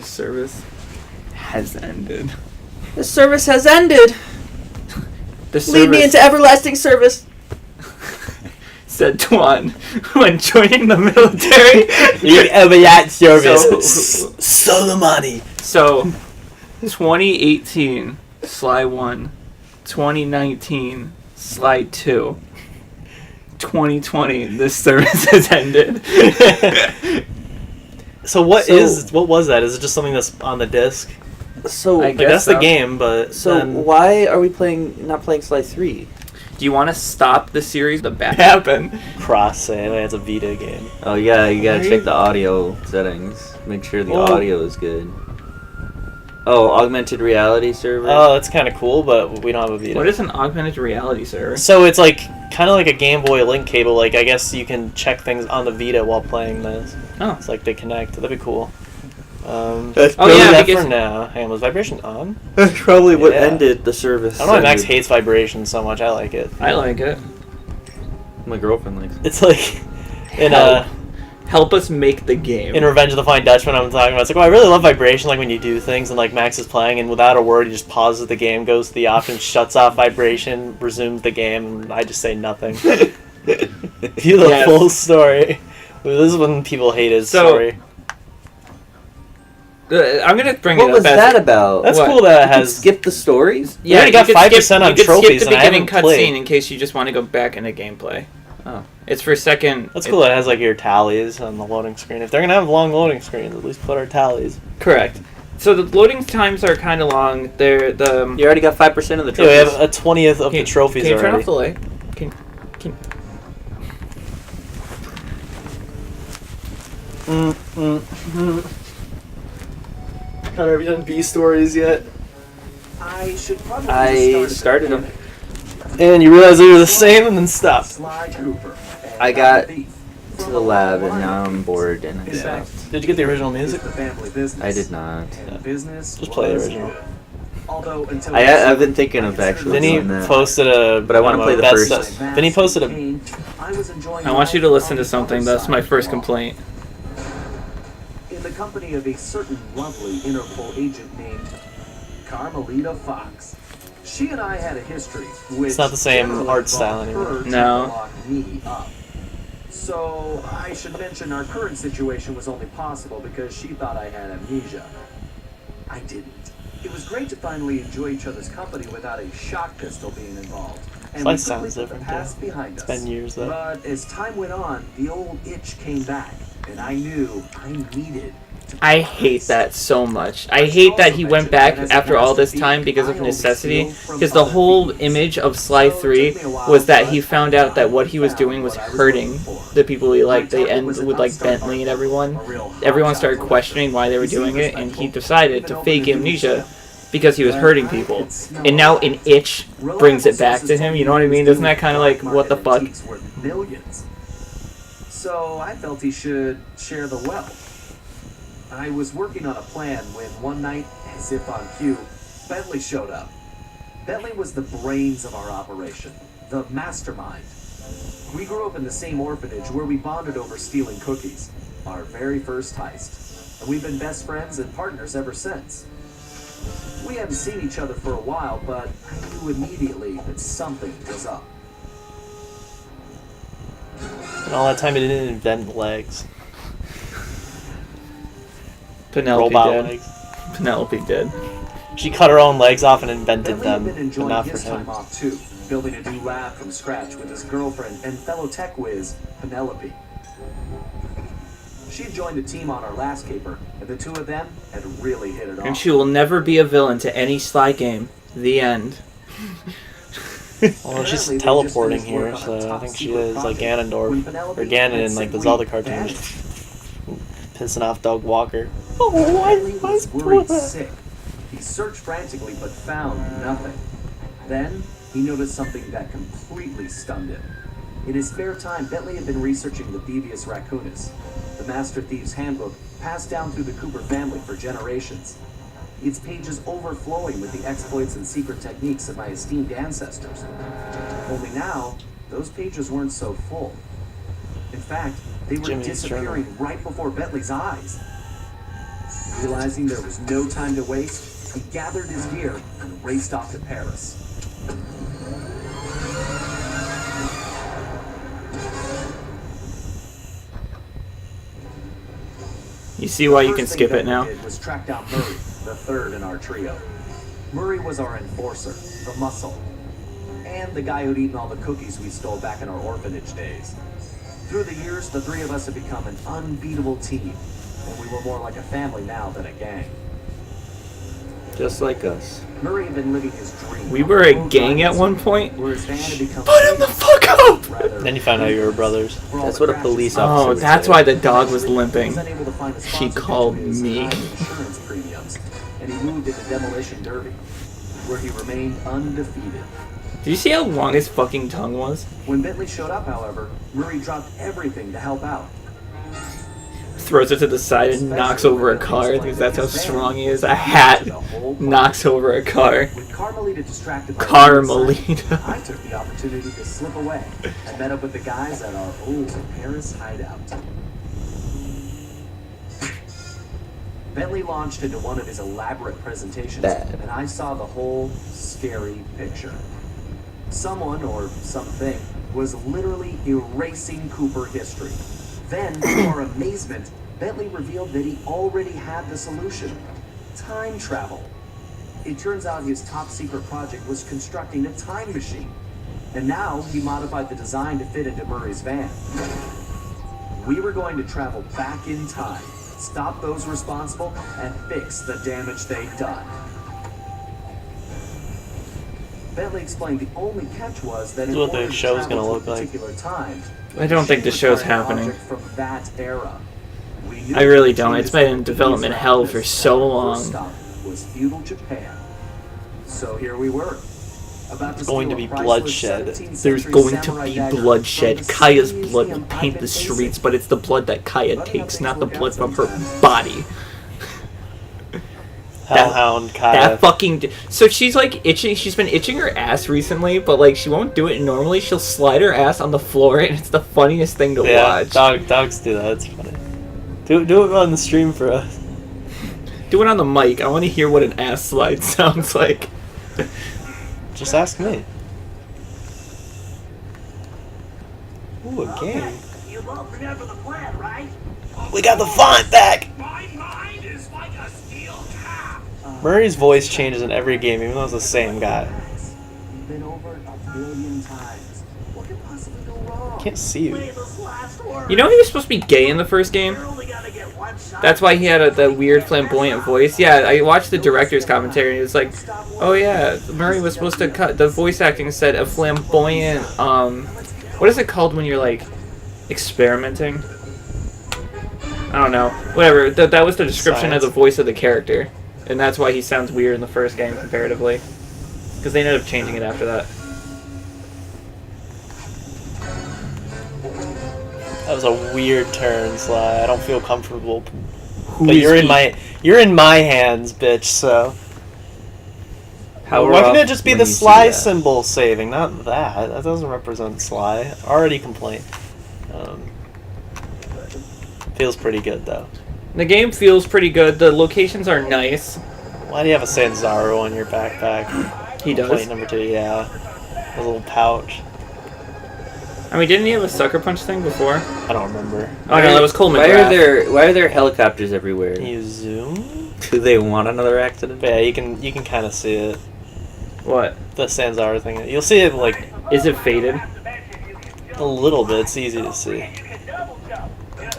The service has ended. The service has ended. Lead me into everlasting service. Said Tuan when joining the military. Service. Soleimani. So, 2018, Sly 1. 2019, Sly 2. 2020, this service has ended. So what was that? Is it just something that's on the disc? So I Like, guess that's so. the game, but So then... why are we not playing Sly 3? Do you want to stop the series? The bad happen. Cross save. It's a Vita game. Oh yeah, you gotta check the audio settings. Make sure the audio is good. Oh, augmented reality server. Oh, that's kind of cool, but we don't have a Vita. What is an augmented reality server? So it's like kind of like a Game Boy Link cable. Like I guess you can check things on the Vita while playing this. Oh. It's like they connect. That'd be cool. That's Oh, yeah, that because- for now. Hang on, was vibration on? That's probably what Yeah. ended the service. I don't know why Max hates vibration so much. I like it. I like it. My girlfriend likes it. It's like in Help us make the game. in Revenge of the Flying Dutchman, I'm talking about. It's like, oh, I really love vibration. Like when you do things and like Max is playing and without a word, he just pauses the game, goes to the option, shuts off vibration, resumes the game, and I just say nothing. View the Yes. full story. This is when people hate his So- story. I'm gonna bring What it up was as that about? That's What? cool that it You can has. skip the stories? We already got you could 5% skip- on you could trophies, skip the and I beginning haven't played. cutscene in case you just want to go back into gameplay. Oh, it's for second. That's cool that it has like your tallies on the loading screen. If they're gonna have long loading screens, at least put our tallies. Correct. So the loading times are kind of long. They're the. You already got 5% of the Yeah, we trophies. have a 20th of the trophies Can you turn already. off the light? Can Have you done B stories yet? I should probably I started them. And you realize they were the same and then stopped. Sly Cooper. I got to the lab and now I'm bored and I In stopped. fact, Did you get the original it's music? the family business. I did not. And business Just play the was original. good. Although until I've been thinking of actually Vinny doing that. posted a. But I wanna play the that's first. Vinny posted a. I want you to listen to something. That's my first complaint. In the company of a certain lovely Interpol agent named Carmelita Fox. She and I had a history, which It's not the same generally art style involved anymore. her to No. lock me up. So I should mention our current situation was only possible because she thought I had amnesia. I didn't. It was great to finally enjoy each other's company without a shock pistol being involved. And Slice we quickly sounds put different, the past behind us. It's been years though. But as time went on, the old itch came back, and I knew I needed to I hate that so much. I hate that he went back after all this time because of necessity. Because the whole image of Sly 3 was that he found out that what he was doing was hurting the people he liked. They end with like Bentley and everyone. Everyone started questioning why they were doing it, and he decided to fake amnesia because he was hurting people. And now an itch brings it back to him. You know what I mean? Isn't that kind of like, what the fuck? Millions. So I felt he should share the wealth. I was working on a plan when one night, as if on cue, Bentley showed up. Bentley was the brains of our operation, the mastermind. We grew up in the same orphanage where we bonded over stealing cookies, our very first heist. And we've been best friends and partners ever since. We hadn't seen each other for a while, but I knew immediately that something was up. And all that time he didn't invent legs. Penelope Robot did. legs. Penelope did. She cut her own legs off and invented Bentley had them, been but enjoying not for his him. time off too, building a new lab from scratch with his girlfriend and fellow tech whiz, Penelope. She had joined the team on our last caper, and the two of them had really hit it off. And she will never be a villain to any Sly game. The end. Well, she's Apparently, they just teleporting finished work here, on a so I top think she secret is like project when Ganondorf. Penelope Or Ganon had in like the said, Zelda "Wait, cartoons. Dad?" Pissing off Doug Walker. Bentley was worried sick. He searched frantically but found nothing. Then he noticed something that completely stunned him. In his spare time, Bentley had been researching the Devious Raccoonus, the Master Thief's handbook passed down through the Cooper family for generations. Its pages overflowing with the exploits and secret techniques of my esteemed ancestors. Only now, those pages weren't so full. In fact, they were Jimmy's disappearing right before Bentley's eyes. Realizing there was no time to waste, he gathered his gear and raced off to Paris. You see why you can First thing skip it Bentley now? did was track down Murray, the third in our trio. Murray was our enforcer, the muscle, and the guy who'd eaten all the cookies we stole back in our orphanage days. Through the years, the three of us have become an unbeatable team, and we were more like a family now than a gang. Just like us. Murray had been living his dream. We were a gang at one point. Where his van had become Put him the fuck up! rather Then you found out you were brothers. for all That's the what a crashes. police officer Oh, would that's say. why the dog was He limping. was unable to find a She sponsor to called pay his me. high insurance premiums, and he moved into Demolition Derby, where he remained undefeated. Did you see how long his fucking tongue was? When Bentley showed up, however, Murray dropped everything to help out. Throws it to the side and knocks over a car because that's how strong he is. A hat knocks over a car. With Carmelita distracted by Carmelita. I took the opportunity to slip away and met up with the guys at our old Paris hideout. Bentley launched into one of his elaborate presentations, Bad. and I saw the whole scary picture. Someone, or something, was literally erasing Cooper history. Then, to our amazement, Bentley revealed that he already had the solution: time travel. It turns out his top secret project was constructing a time machine. And now he modified the design to fit into Murray's van. We were going to travel back in time, stop those responsible, and fix the damage they'd done. Bentley explained the only catch was that in That's what the order to show's travel gonna to a look like. particular time, I don't think the show's required an happening. object from that era. We knew I really the don't. It's been in development hell for so long. First stop was feudal Japan. So here we were. About to going to steal be a priceless bloodshed. 17th There's century going to samurai be dagger bloodshed. from the Kaya's same blood museum will paint I've the been streets, facing. but it's the blood that Kaya But takes, things not the work blood out from her sometimes. body. Hellhound Kaya. That fucking. So she's like itching. She's been itching her ass recently, but like she won't do it normally. She'll slide her ass on the floor, and it's the funniest thing to Yeah, watch. dogs do that. It's funny. Do it on the stream for us. Do it on the mic. I want to hear what an ass slide sounds like. Just ask me. Ooh, a game. You both remember the plan, right? We got the font back! My mind is like a steel cap. Murray's voice changes in every game, even though it's the same guy. Been over 1 billion times. What could possibly go wrong? Can't see you. Famous last word. You know he was supposed to be gay in the first game? You're only gonna get one shot. That's why he had the weird flamboyant voice. Yeah, I watched the director's commentary and it was like, oh yeah, Murray was supposed to cut. The voice acting said a flamboyant. What is it called when you're like experimenting? I don't know. Whatever. That was the description of the voice of the character, and that's why he sounds weird in the first game comparatively, because they ended up changing it after that. That was a weird turn, Sly. I don't feel comfortable. Who But is you're in he? you're in my hands, bitch. So Power why can't up it just be when the you see Sly that. symbol saving, not that? That doesn't represent Sly. Already complained. Feels pretty good though. The game feels pretty good. The locations are nice. Why do you have a Sanzaro on your backpack? He does. Plate number 2, yeah. A little pouch. I mean, didn't he have a sucker punch thing before? I don't remember. Oh no, that was Coleman. Why are there helicopters everywhere? Can you zoom? Do they want another accident? But yeah, you can kind of see it. What? The Sanzaro thing. You'll see it like Is it faded? a little bit. It's easy to see.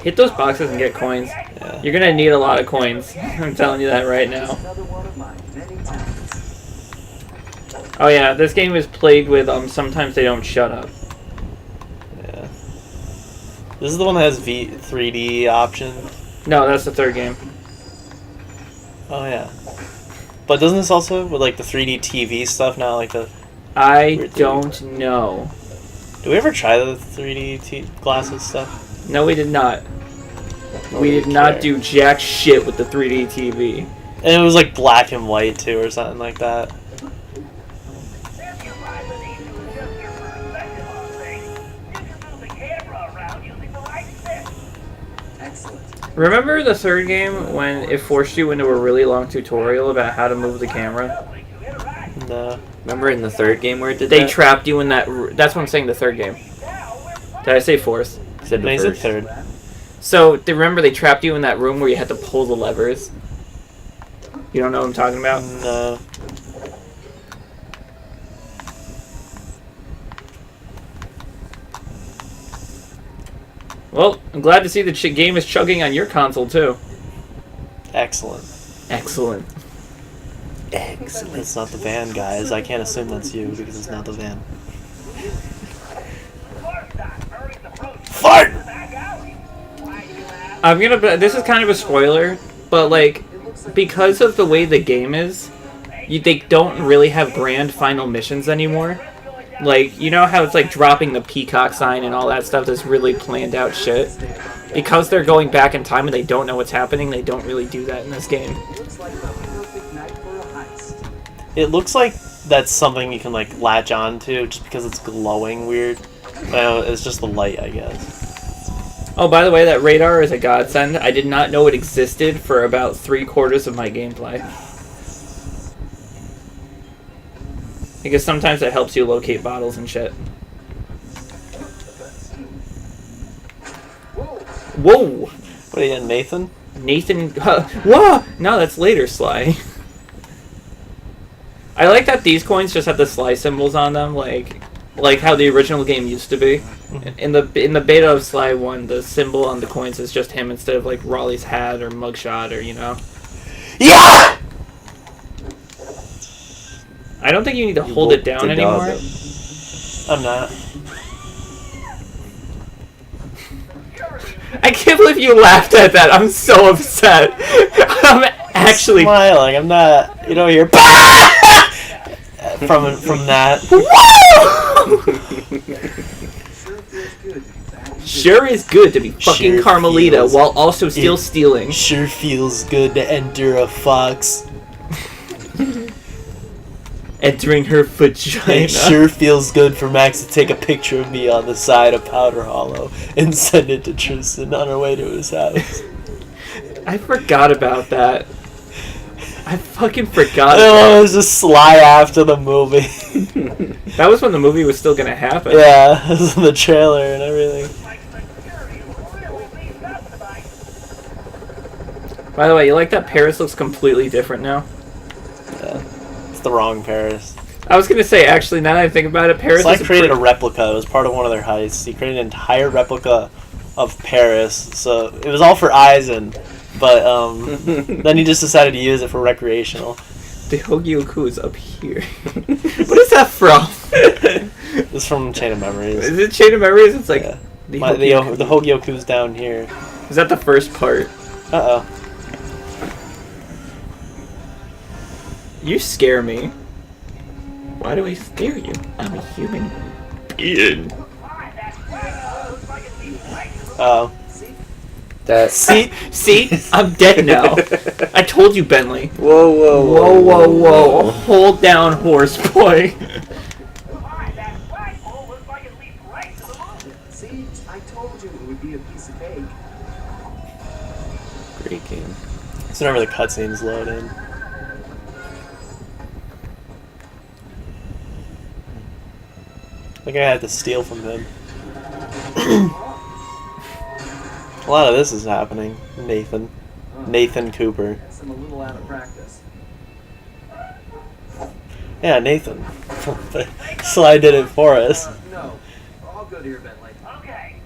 Hit those boxes and get coins. Yeah. You're gonna need a lot of coins. I'm telling you that right now. Another one of my many talents. Oh yeah, this game is plagued with sometimes they don't shut up. Yeah. This is the one that has 3D option. No, that's the third game. Oh yeah. But doesn't this also with like the 3D TV stuff now? Like the I Weird don't know. do we ever try the 3D glasses stuff? No, we did not. We did Don't not care. do jack shit with the 3D TV. And it was like black and white too, or something like that. If you find the need to adjust your perspective on things, you can move the camera around using the right stick. Excellent. Remember the third game when it forced you into a really long tutorial about how to move the camera? No. Remember in the third game where it did They that? trapped you in that. That's what I'm saying. The third game. Did I say fourth? Said No, the he said first. third. So remember they trapped you in that room where you had to pull the levers. You don't know what I'm talking about? No. Well, I'm glad to see the game is chugging on your console too. Excellent. Excellent. It's not the van, guys. I can't assume that's you because it's not the van. Fart! I'm gonna. This is kind of a spoiler, but like, because of the way the game is, they don't really have grand final missions anymore. Like, you know how it's like dropping the peacock sign and all that stuff. That's really planned out shit. Because they're going back in time and they don't know what's happening, they don't really do that in this game. Looks like the perfect night for a heist. It looks like that's something you can like latch on to just because it's glowing weird. Well, it's just the light, I guess. Oh, by the way, that radar is a godsend. I did not know it existed for about 3/4 of my gameplay. Because sometimes it helps you locate bottles and shit. Whoa! What are you, Nathan? Nathan... Whoa! No, that's later, Sly. I like that these coins just have the Sly symbols on them, like how the original game used to be. In the beta of Sly 1, the symbol on the coins is just him instead of like Raleigh's hat or mugshot or, you know. Yeah! I don't think you need to hold it down The dog, anymore. though. I'm not. I can't believe you laughed at that. I'm so upset. I'm actually... Smiling. I'm not. You don't hear from that. Sure is good to be fucking Sure Carmelita feels while also still it. stealing. Sure feels good to enter a fox. Entering her vagina. It sure feels good for Max to take a picture of me on the side of Powder Hollow and send it to Tristan on her way to his house. I forgot about that. I fucking forgot. Oh, it was just Sly after the movie. That was when the movie was still gonna happen. Yeah, it was in the trailer and everything. By the way, you like that Paris looks completely different now? Yeah. It's the wrong Paris. I was gonna say, actually, now that I think about it, Paris Sly is created a replica. It was part of one of their heists. He created an entire replica of Paris. So it was all for Eisen, but then he just decided to use it for recreational. The Hogyoku is up here. What is that from? It's from Chain of Memories. Is it Chain of Memories? It's like Yeah. the The Hogyoku's down here. Is that the first part? Uh-oh. You scare me. Why do I scare you? I'm a human being. Oh. That. See? See? I'm dead now. I told you, Bentley. Whoa, whoa, Whoa, whoa, whoa. Hold down, horse boy. See, I told you it would be a piece of cake. Great game. So whenever the cutscenes load in. I think I had to steal from him. A lot of this is happening. Nathan Cooper. Guess I'm a little out of practice. Yeah, Nathan. Sly did it for us. No, we're all good here, Bentley.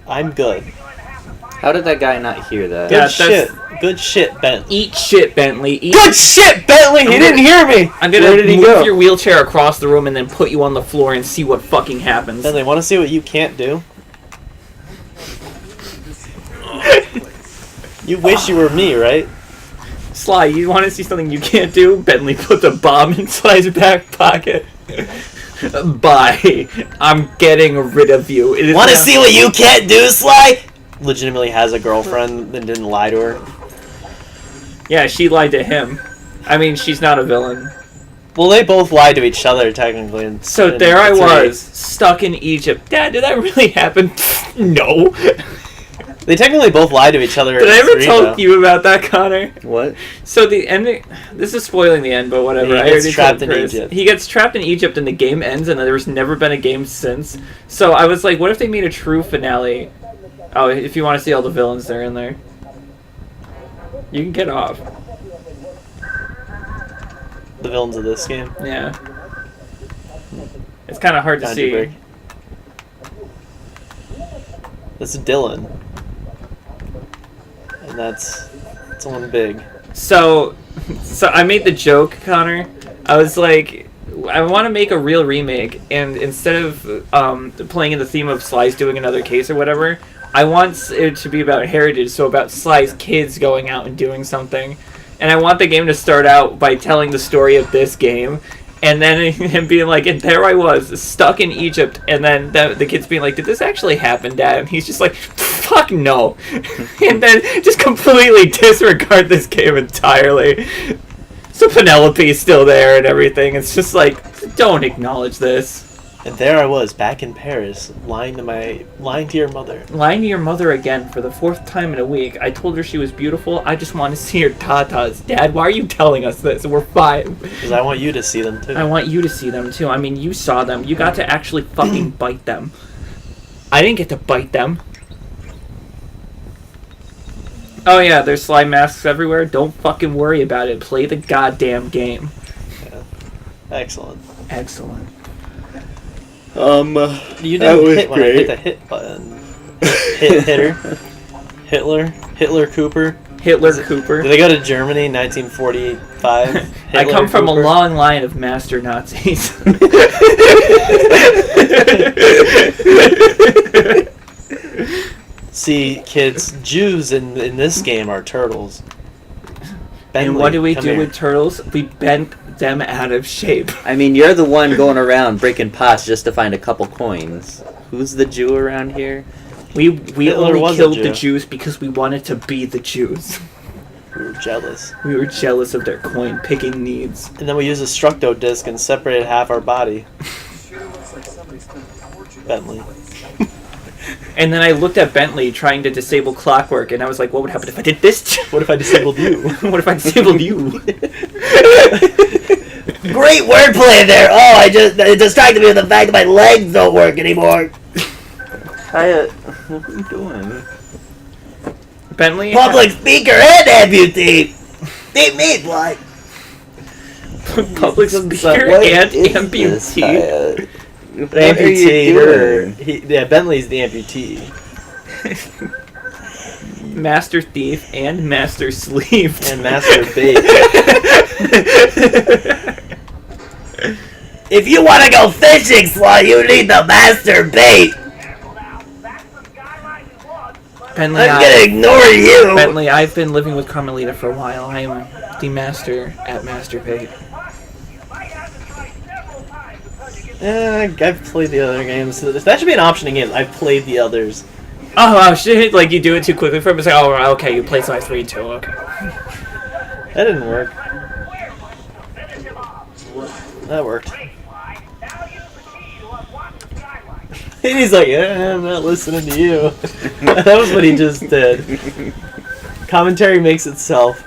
I'm good. How did that guy not hear that? Good Yeah, shit. that's- Good shit, Bentley. Eat shit, Bentley. Eat. Good shit, Bentley! He didn't hear me! I'm gonna Where did he move go? your wheelchair across the room and then put you on the floor and see what fucking happens. Bentley, want to see what you can't do? You wish you were me, right? Sly, you want to see something you can't do? Bentley puts a bomb in Sly's back pocket. Bye. I'm getting rid of you. It is Want to now- see what you can't do, Sly? Legitimately has a girlfriend and didn't lie to her. Yeah, she lied to him. I mean, she's not a villain. Well, they both lied to each other, technically. So in there I three. was, stuck in Egypt. Dad, did that really happen? No. They technically both lie to each other. Did I in ever 3, tell though. you about that, Connor? What? So the ending. This is spoiling the end, but whatever. He I gets already trapped told in Chris. Egypt. He gets trapped in Egypt, and the game ends, and there's never been a game since. So I was like, what if they made a true finale? Oh, if you want to see all the villains, they're in there. You can get off. The villains of this game. Yeah. It's kind of hard to Boundary see. break. This is Dylan. And that's someone big. So I made the joke, Connor. I was like, I want to make a real remake, and instead of playing in the theme of Sly's doing another case or whatever, I want it to be about heritage, so about Sly's kids going out and doing something. And I want the game to start out by telling the story of this game, and then him being like, and there I was, stuck in Egypt, and then the kids being like, did this actually happen, Dad? And he's just like, fuck no. And then just completely disregard this game entirely. So Penelope's still there and everything. It's just like, don't acknowledge this. And there I was, back in Paris, lying to your mother. Lying to your mother again for the 4th time in a week. I told her she was beautiful. I just want to see her tatas. Dad, why are you telling us this? We're 5. Because I want you to see them too. I want you to see them too. I mean, you saw them. You got to actually fucking bite them. I didn't get to bite them. Oh yeah, there's Sly masks everywhere. Don't fucking worry about it. Play the goddamn game. Excellent. Excellent. You That didn't was hit when I great. hit the hit button. Hitter. Hitler Cooper. Hitler Cooper. Did they go to Germany in 1945? I Hitler come from Cooper? a long line of master Nazis. See, kids, Jews in this game are turtles. And what do we come do here. with turtles? We bent them out of shape. I mean, you're the one going around breaking pots just to find a couple coins. Who's the Jew around here? We Hitler only was a killed Jew. the Jews because we wanted to be the Jews. We were jealous. We were jealous of their coin picking needs. And then we used a structo disc and separated half our body. Sure looks like somebody spent a fortune on Bentley. this place. And then I looked at Bentley trying to disable clockwork, and I was like, what would happen if I did this? What if I disabled you? What if I disabled you? Great wordplay there. Oh, it distracted me with the fact that my legs don't work anymore. Hiya, what are you doing? Bentley? Public speaker and amputee. They mean what? Public speaker What and is this, amputee. Hiya? The What are you amputator. Yeah, Bentley's the amputee. Master thief and master sleeve. And master bait. If you want to go fishing, Sly, you need the master bait. Careful now. That's the skyline you want. But Bentley, I'm gonna ignore you. Bentley, I've been living with Carmelita for a while. I am the master at masturbate. might have to try several times until you get I've played the other games. That should be an option in games. I've played the others. Oh shit! Like you do it too quickly for him. It's like, oh, okay, you play Sly 3 too. Okay. That didn't work. finish him off. That worked. Great, Sly. Now use the key to unlock the skyline. And he's like, I'm not listening to you. That was what he just did. Commentary makes itself.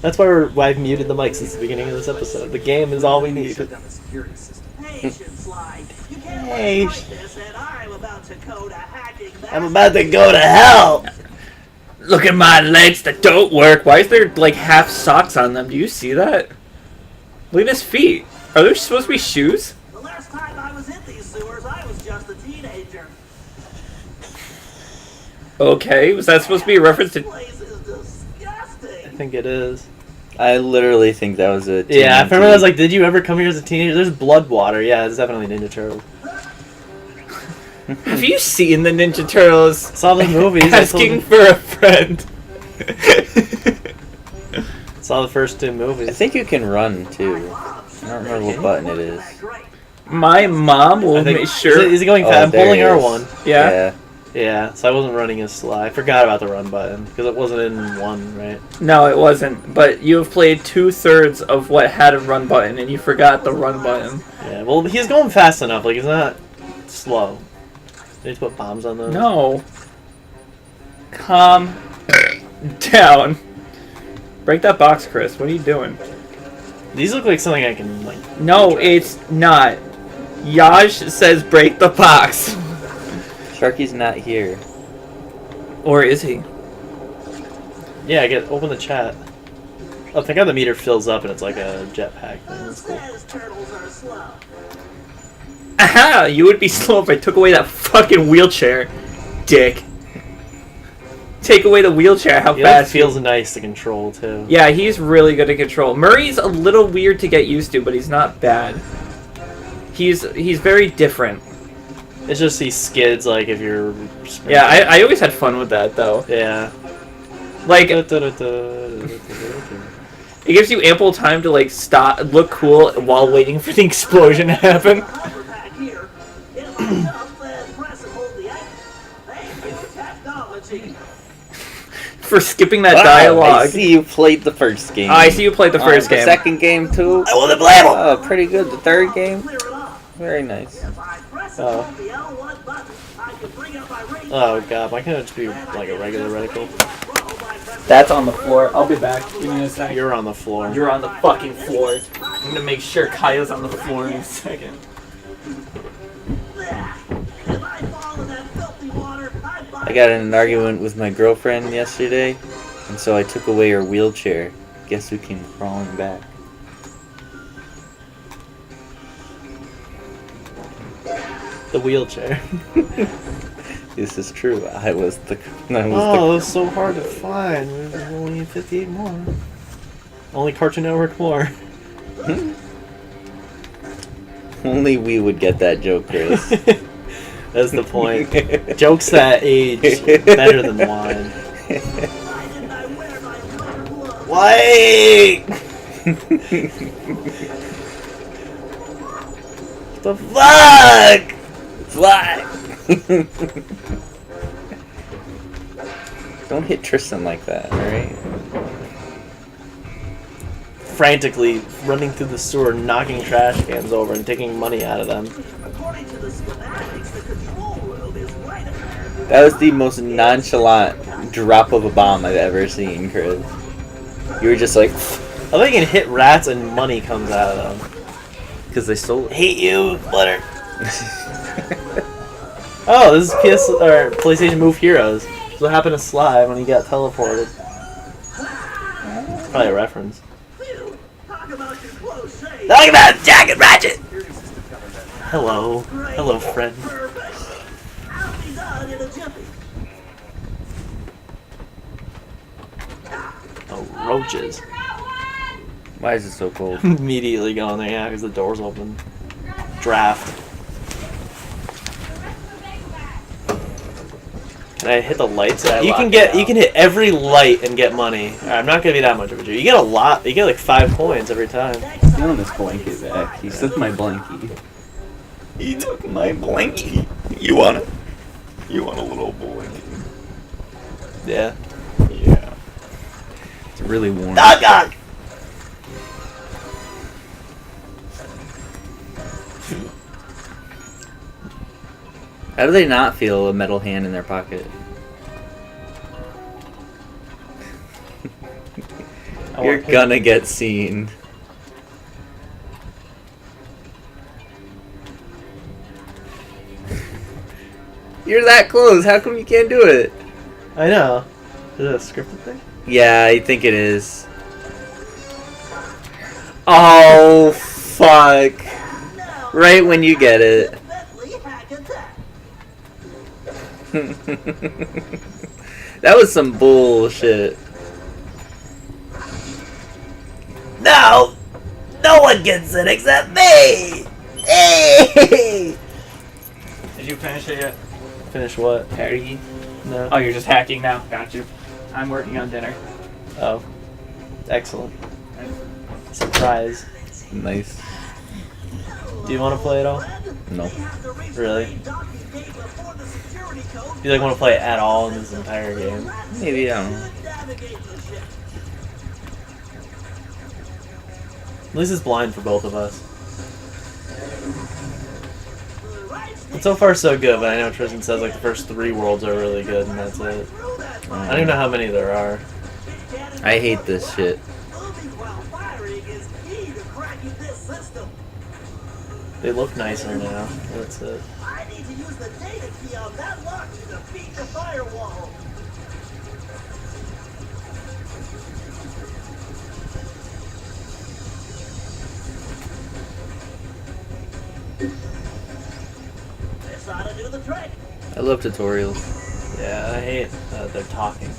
That's why I've muted the mic since the beginning of this episode. The game is all we need. Shut down the security system. Patience, Sly. You can't Hey. like this, and I'm about to code a hacking. I'm about to go to hell. Look at my legs that don't work. Why is there like half socks on them? Do you see that? Look at his feet. Are those supposed to be shoes? The last time I was in these sewers, I was just a teenager. Okay, was that supposed to be a reference This to? place is disgusting. I think it is. I literally think that was a Yeah, I TNT. remember I was like, did you ever come here as a teenager? There's blood water. Yeah, it's definitely Ninja Turtles. Have you seen the Ninja Turtles? Saw the movies. I told Asking you. for a friend. Saw the first 2 I movies. think you can run too. I don't remember what button it is. My mom will I think, make sure. Is it going Oh, fast? I'm there pulling it is. R1. Yeah. Yeah, so I wasn't running as Sly. I forgot about the run button because it wasn't in 1, right? No, it wasn't. But you have played 2/3 of what had a run button, and you forgot the run button. Yeah, well, he's going fast enough. Like, he's not slow. Did you put bombs on those? No. Calm down. Break that box, Chris. What are you doing? These look like something I can, like... No, it's not. Yash says break the box. Sharky's not here. Or is he? Yeah, open the chat. Oh, thank God the meter fills up and it's like a jetpack thing. That's cool. Says turtles are slow. Aha! You would be slow if I took away that fucking wheelchair, dick. Take away the wheelchair, how He like, fast feels nice to control, too. Yeah, he's really good at control. Murray's a little weird to get used to, but he's not bad. He's very different. It's just he skids, like, if you're... Yeah, I always had fun with that, though. Yeah. Like, it gives you ample time to, like, stop, look cool while waiting for the explosion to happen. Back here, it'll be tough, press and hold the action. Thank you, technology. For skipping that Wow, dialogue. I see you played the first game. Oh, I see you played the first The game. second game too. I want to play them. Oh, pretty good. The third game, Clear it off. very nice. If I press and Oh. hold the L1 button, I can bring up my range. Oh, God. Why can't it just be, like, a regular reticle? That's on the floor. I'll be back. Give me a second. You're on the floor. You're on the fucking floor. I'm gonna make sure Kaya's on the floor in a second. I got in an argument with my girlfriend yesterday, and so I took away her wheelchair. Guess who came crawling back? The wheelchair. This is true. I was the. Oh, it was so hard to find. There's only 58 more. Only Cartoon Network more. Only we would get that joke, Chris. That's the point. Jokes that age better than wine. Wait! The Fuck! Fuck! Don't hit Tristan like that, alright? frantically running through the sewer, knocking trash cans over and taking money out of them. According to the schematics, the control room is right there. That was the most nonchalant drop of a bomb I've ever seen, Chris. You were just like, I think you can hit rats and money comes out of them. because they stole it. Hate you, Butter. Oh, this is PS or PlayStation Move Heroes. This is what happened to Sly when he got teleported. Probably a reference. Phew, talk about your close shave. Talk about Jack and Ratchet! Hello. Great. Hello, friend. Perfect. I'll be done in a jiffy. Oh, roaches. Why is it so cold? Immediately going there, yeah, because the door's open. Draft. Can I hit the lights? You can hit every light and get money. Alright, I'm not gonna be that much of a Jew. You get a lot. You get like 5 coins every time. Stealing this blanket back. He took my blankie. He took my blankie. You want it? You want a little blankie? Yeah. Yeah. It's really warm. Dog dog! How do they not feel a metal hand in their pocket? You're gonna get seen. You're that close. How come you can't do it? I know. Is it a scripted thing? Yeah, I think it is. Oh, fuck. Right when you get it. Bentley hack attack. That was some bullshit. No! No one gets it except me! Hey! Did you finish it yet? Finish what? Harry? No. Oh, you're just hacking now. Got you. I'm working on dinner. Oh. Excellent. Surprise. Nice. Do you want to play it all? No. Really? You like want to play it at all in this entire game? Maybe, I don't know. At least it's blind for both of us. And so far so good, but I know Tristan says like the first 3 worlds are really good and that's it. I don't even know how many there are. I hate this shit. Moving while firing is key to cracking this system. They look nicer now. That's it. I need to use the data key on that lock to defeat the firewall. This ought to do the trick. I love tutorials. Yeah, I hate they're talking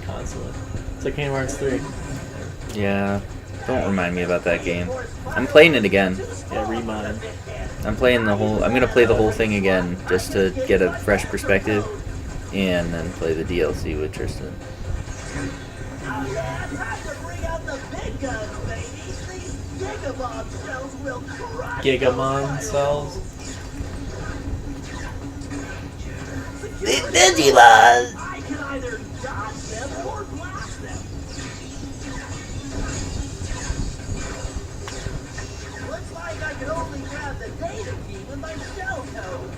constantly. It's like Kingdom Hearts 3. Yeah. Don't remind me about that game. I'm playing it again. Yeah, remind. I'm gonna play the whole thing again just to get a fresh perspective, and then play the DLC with Tristan. Oh yeah, time to bring out the big guns, baby. These Gigamon cells will crush Gigamon cells. The Digimon! I can either dodge them or blast them. Looks like I can only grab the data key with my shell code.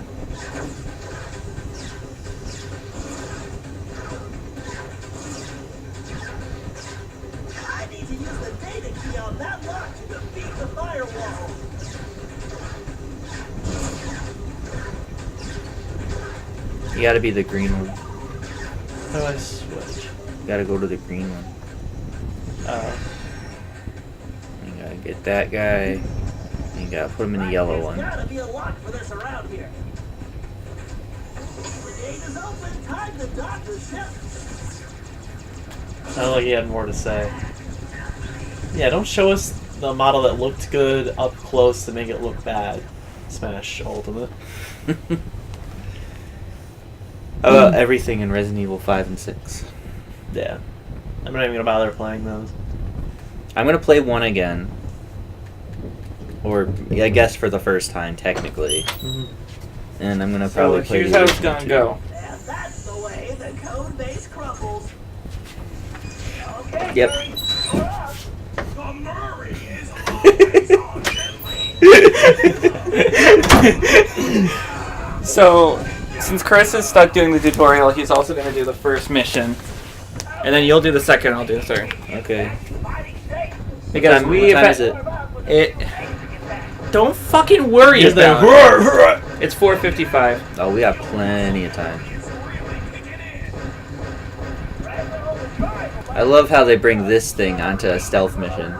I need to use the data key on that lock to defeat the firewall. You gotta be the green one. How do I switch? You gotta go to the green one. You gotta get that guy. And you gotta put him in the yellow There's one. gotta be a lock for this around here. The gate is open. Time to dock the ship. Sounded like he had more to say. Yeah, don't show us the model that looked good up close to make it look bad. Smash Ultimate. How about everything in Resident Evil 5 and 6? Yeah. I'm not even gonna bother playing those. I'm gonna play 1 again. Or, I guess for the first time, technically. And I'm gonna So probably play here's the how it's original gonna too. go. And that's the way the code base crumbles. Okay, Yep. Gary, you're up. The Murray is So, since Chris is stuck doing the tutorial, he's also going to do the first mission. And then you'll do the second, I'll do the third. Okay. Because What time is it? Don't fucking worry Here's the about it. It's 4:55. Oh, we have plenty of time. I love how they bring this thing onto a stealth mission.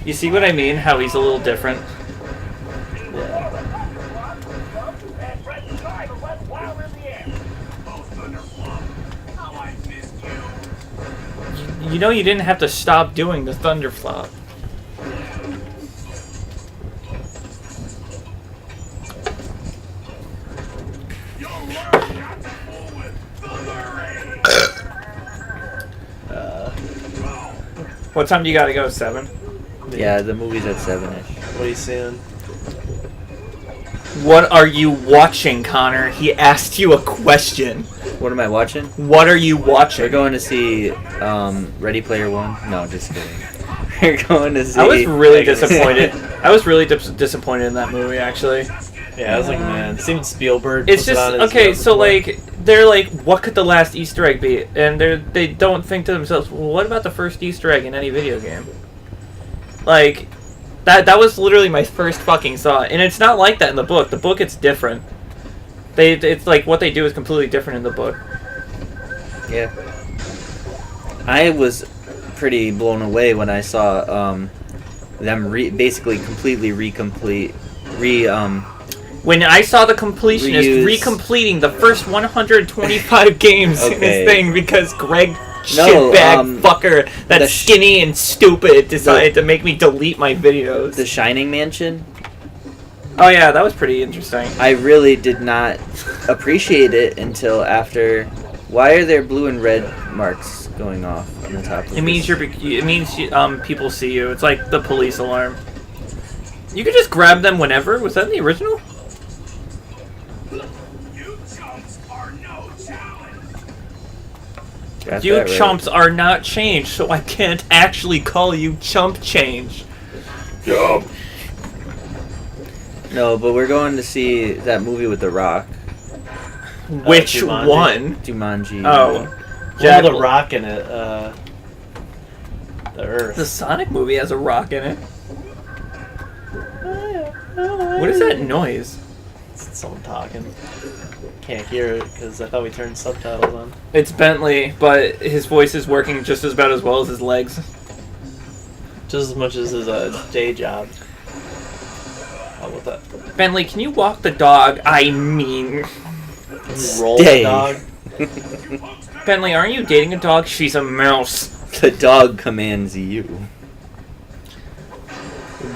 You see what I mean? How he's a little different? You know you didn't have to stop doing the Thunderflop. What time do you gotta go? 7? Yeah, the movie's at 7-ish. What are you seeing? What are you watching, Connor? He asked you a question. What am I watching? What are you watching? We're going to see Ready Player One. No, just kidding. We're going to see. I was really disappointed. I was really disappointed in that movie, actually. Yeah, I was like, man, Steven Spielberg. It's puts it just on his okay. So repertoire. like, they're like, what could the last Easter egg be? And they don't think to themselves, well, what about the first Easter egg in any video game? Like, that was literally my first fucking thought, and it's not like that in the book. The book, it's different. It's like what they do is completely different in the book. Yeah. I was pretty blown away when I saw them basically completely When I saw the completionist Reuse. recompleting the first 125 games in Okay. this thing because Greg No, shitbag fucker that's the skinny and stupid decided to make me delete my videos. The Shining Mansion. Oh yeah, that was pretty interesting. I really did not appreciate it until after. Why are there blue and red marks going off on the top of It means people see you. It's like the police alarm. You could just grab them whenever. Was that in the original? Got You that right. chumps are not changed, so I can't actually call you chump change. You're No, but we're going to see that movie with The Rock. Which Jumanji. one? Jumanji. Oh. Yeah, the rock in it. The Earth. The Sonic movie has a rock in it. What is that noise? It's someone talking. Can't hear it because I thought we turned subtitles on. It's Bentley, but his voice is working just about as well as his legs. Just as much as his day job. Oh, what the? Bentley, can you walk the dog? I mean... Roll Stay. the dog. Bentley, aren't you dating a dog? She's a mouse. The dog commands you.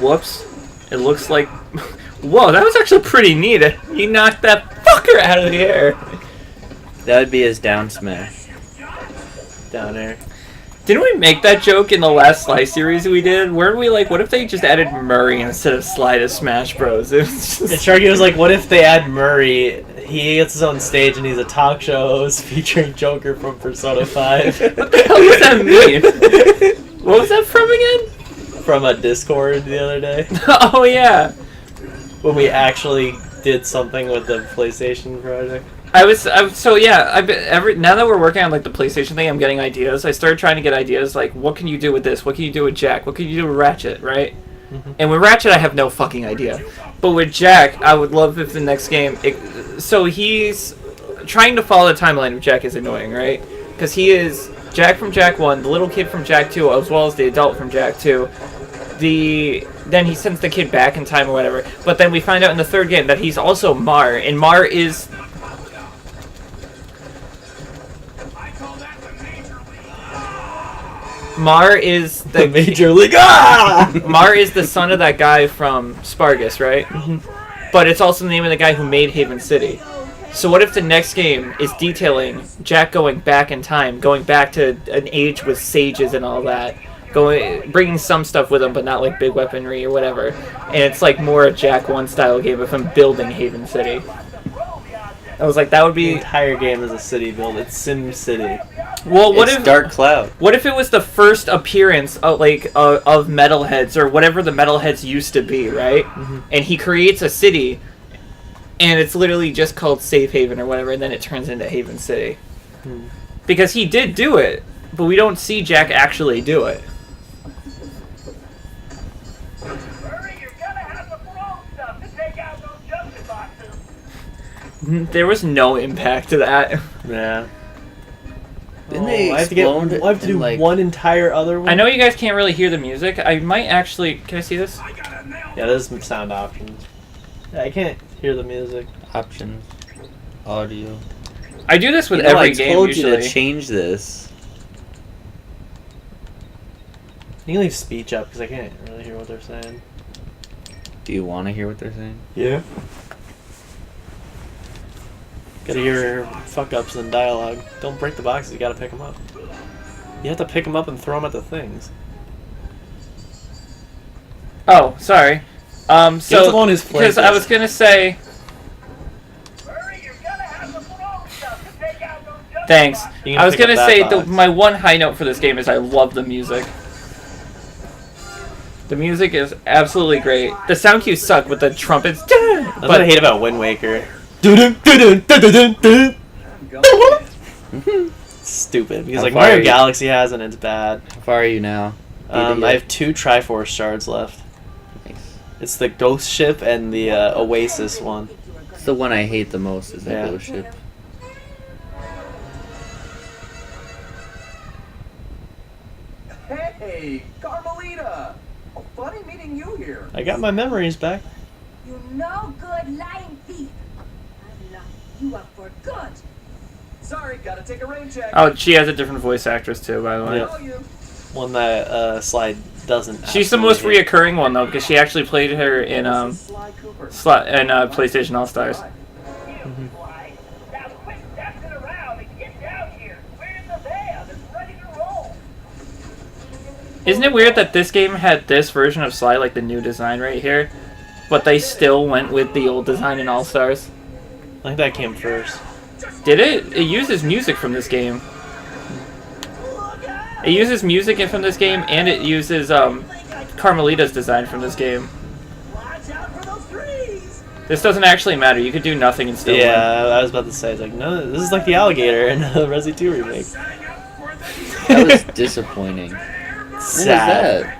Whoops. It looks like... Whoa, that was actually pretty neat. You knocked that fucker out of the air. That would be his down smash. Down there. Didn't we make that joke in the last Sly series we did? Weren't we like, what if they just added Murray instead of Sly to Smash Bros? It was And just... Sharky was like, what if they add Murray? He gets his own stage and he's a talk show host featuring Joker from Persona 5. What the hell does that mean? What was that from again? From a Discord the other day. Oh yeah. When we actually did something with the PlayStation project. Now that we're working on like the PlayStation thing, I'm getting ideas. I started trying to get ideas like, what can you do with this? What can you do with Jack? What can you do with Ratchet, right? And with Ratchet, I have no fucking idea. But with Jack, I would love if the next game... so he's... Trying to follow the timeline of Jack is annoying, right? Because he is Jack from Jack 1, the little kid from Jack 2, as well as the adult from Jack 2. Then he sends the kid back in time or whatever. But then we find out in the third game that he's also Mar. And Mar is... Mar is the Major League. Ah! Mar is the son of that guy from Spargus, right? But it's also the name of the guy who made Haven City. So what if the next game is detailing Jack going back in time, going back to an age with sages and all that, bringing some stuff with him, but not like big weaponry or whatever, and it's like more a Jack 1 style game of him building Haven City. I was like, that would The be... entire game is a city build. It's Sim City. Well, what It's if... Dark Cloud. What if it was the first appearance of of metalheads or whatever the metalheads used to be, right? And he creates a city, and it's literally just called Safe Haven or whatever, and then it turns into Haven City. Because he did do it, but we don't see Jack actually do it. Hurry, you're gonna have the throne stuff to take out those junction boxes. There was no impact to that. Yeah. Didn't they I have to explode I have to do and, like- one entire other one. I know you guys can't really hear the music. I might actually... Can I see this? Yeah, there's some sound options. Yeah, I can't hear the music. Options. Audio. I do this with You know, every I game told usually. you to change this. You can leave speech up because I can't really hear what they're saying. Do you want to hear what they're saying? Yeah. Gotta hear fuck ups and dialogue. Don't break the boxes, you gotta pick them up. You have to pick them up and throw them at the things. Oh, sorry. Give it So to one who's played because I this. was gonna say, Hurry, you're gonna have the throne stuff to take out those junction thanks. boxes. You can I was pick up gonna that say box. my one high note for this game is I love the music. The music is absolutely great. The sound cues suck with the trumpets, That's what I but hate about Wind Waker. Stupid. Because How like far Mario are you? Galaxy has and it's bad. How far are you now? I have 2 Triforce shards left. Nice. It's the Ghost Ship and the Oasis one. It's the one I hate the most is the Yeah. ghost ship. Hey, Carmelita! Oh, funny meeting you here. I got my memories back. You no good lying thief. I'm locking you up for good. Sorry, gotta take a rain check. oh, she has a different voice actress too, by the way. Yeah. Tell you. One that Slide doesn't. She's the most absolutely hate. reoccurring one though, because she actually played her in Sly Cooper. PlayStation All Stars. Why? Now quit dancing around and get down here. We're in the van. It's ready to roll. Isn't it weird that this game had this version of Sly, like the new design right here, but they still went with the old design in All Stars? I think that came first. Did it? It uses music from this game. It uses music from this game, and it uses Carmelita's design from this game. Watch out for those trees. This doesn't actually matter. You could do nothing and still win. Yeah, I was about to say, it's like, no, this is like the alligator in the Resi 2 remake. That was disappointing. What was Sad. that?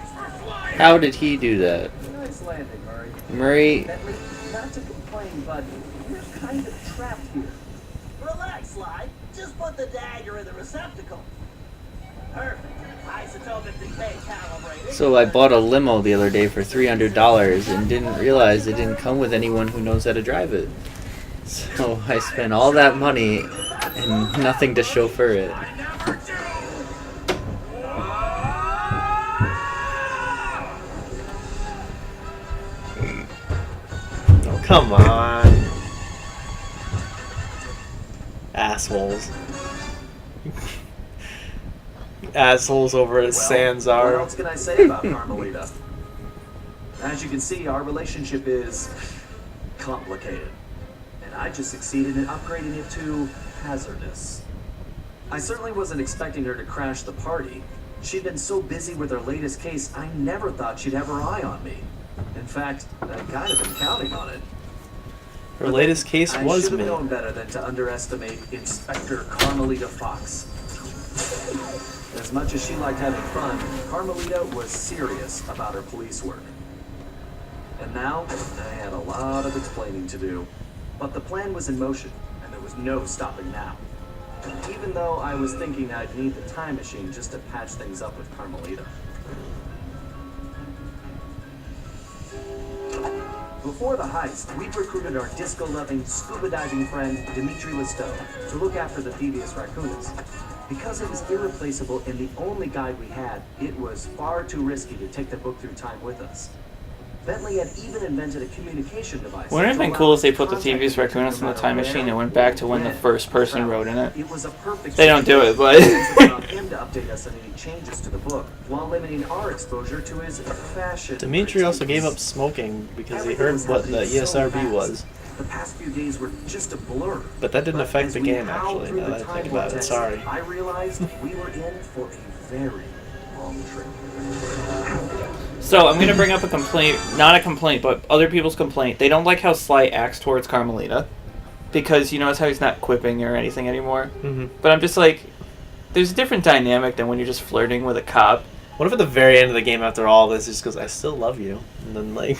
How did he do that? Nice landing, Murray. Murray, Bentley, not to complain, but you're kind of trapped here. Relax, Sly. Just put the dagger in the receptacle. Perfect. Isotopic decay calibrated. so I bought a limo the other day for $300 and didn't realize it didn't come with anyone who knows how to drive it. So I spent all that money and nothing to chauffeur it. Oh, come on. Assholes. Assholes over at What Sanzar. else can I say about Carmelita? As you can see, our relationship is complicated. And I just succeeded in upgrading it to hazardous. I certainly wasn't expecting her to crash the party. She'd been so busy with her latest case, I never thought she'd have her eye on me. In fact, I'd kind of been counting on it. Her latest case I was should have me. known better than to underestimate Inspector Carmelita Fox. As much as she liked having fun, Carmelita was serious about her police work. And now, I had a lot of explaining to do. But the plan was in motion, and there was no stopping now. Even though I was thinking I'd need the time machine just to patch things up with Carmelita. Before the heist, we recruited our disco-loving, scuba-diving friend, Dimitri Listeau, to look after the Thievius Raccoonus. Because it was irreplaceable and the only guide we had, it was far too risky to take the book through time with us. Bentley had even invented a communication device. Wouldn't it have to been allow cool if us they to put the contact Thievius each other Raccoonus in no the time matter machine where and went back to when the or first person travel. wrote in it? It was a perfect They don't do it, but It was on him to update us on any changes to the book, while limiting our exposure to his fashion. Dimitri also critiques. gave up smoking because he Everything heard was what the happening so ESRB fast. was. The past few days were just a blur. But that didn't But affect as the we game, howled actually, through now the that I time think about it. vortex, Sorry. I realized we were in for a very long trip. So I'm gonna bring up a complaint, not a complaint, but other people's complaint. They don't like how Sly acts towards Carmelita, because you notice how he's not quipping or anything anymore. Mm-hmm. But I'm just like, there's a different dynamic than when you're just flirting with a cop. What if at the very end of the game, after all this, he just goes, "I still love you," and then like,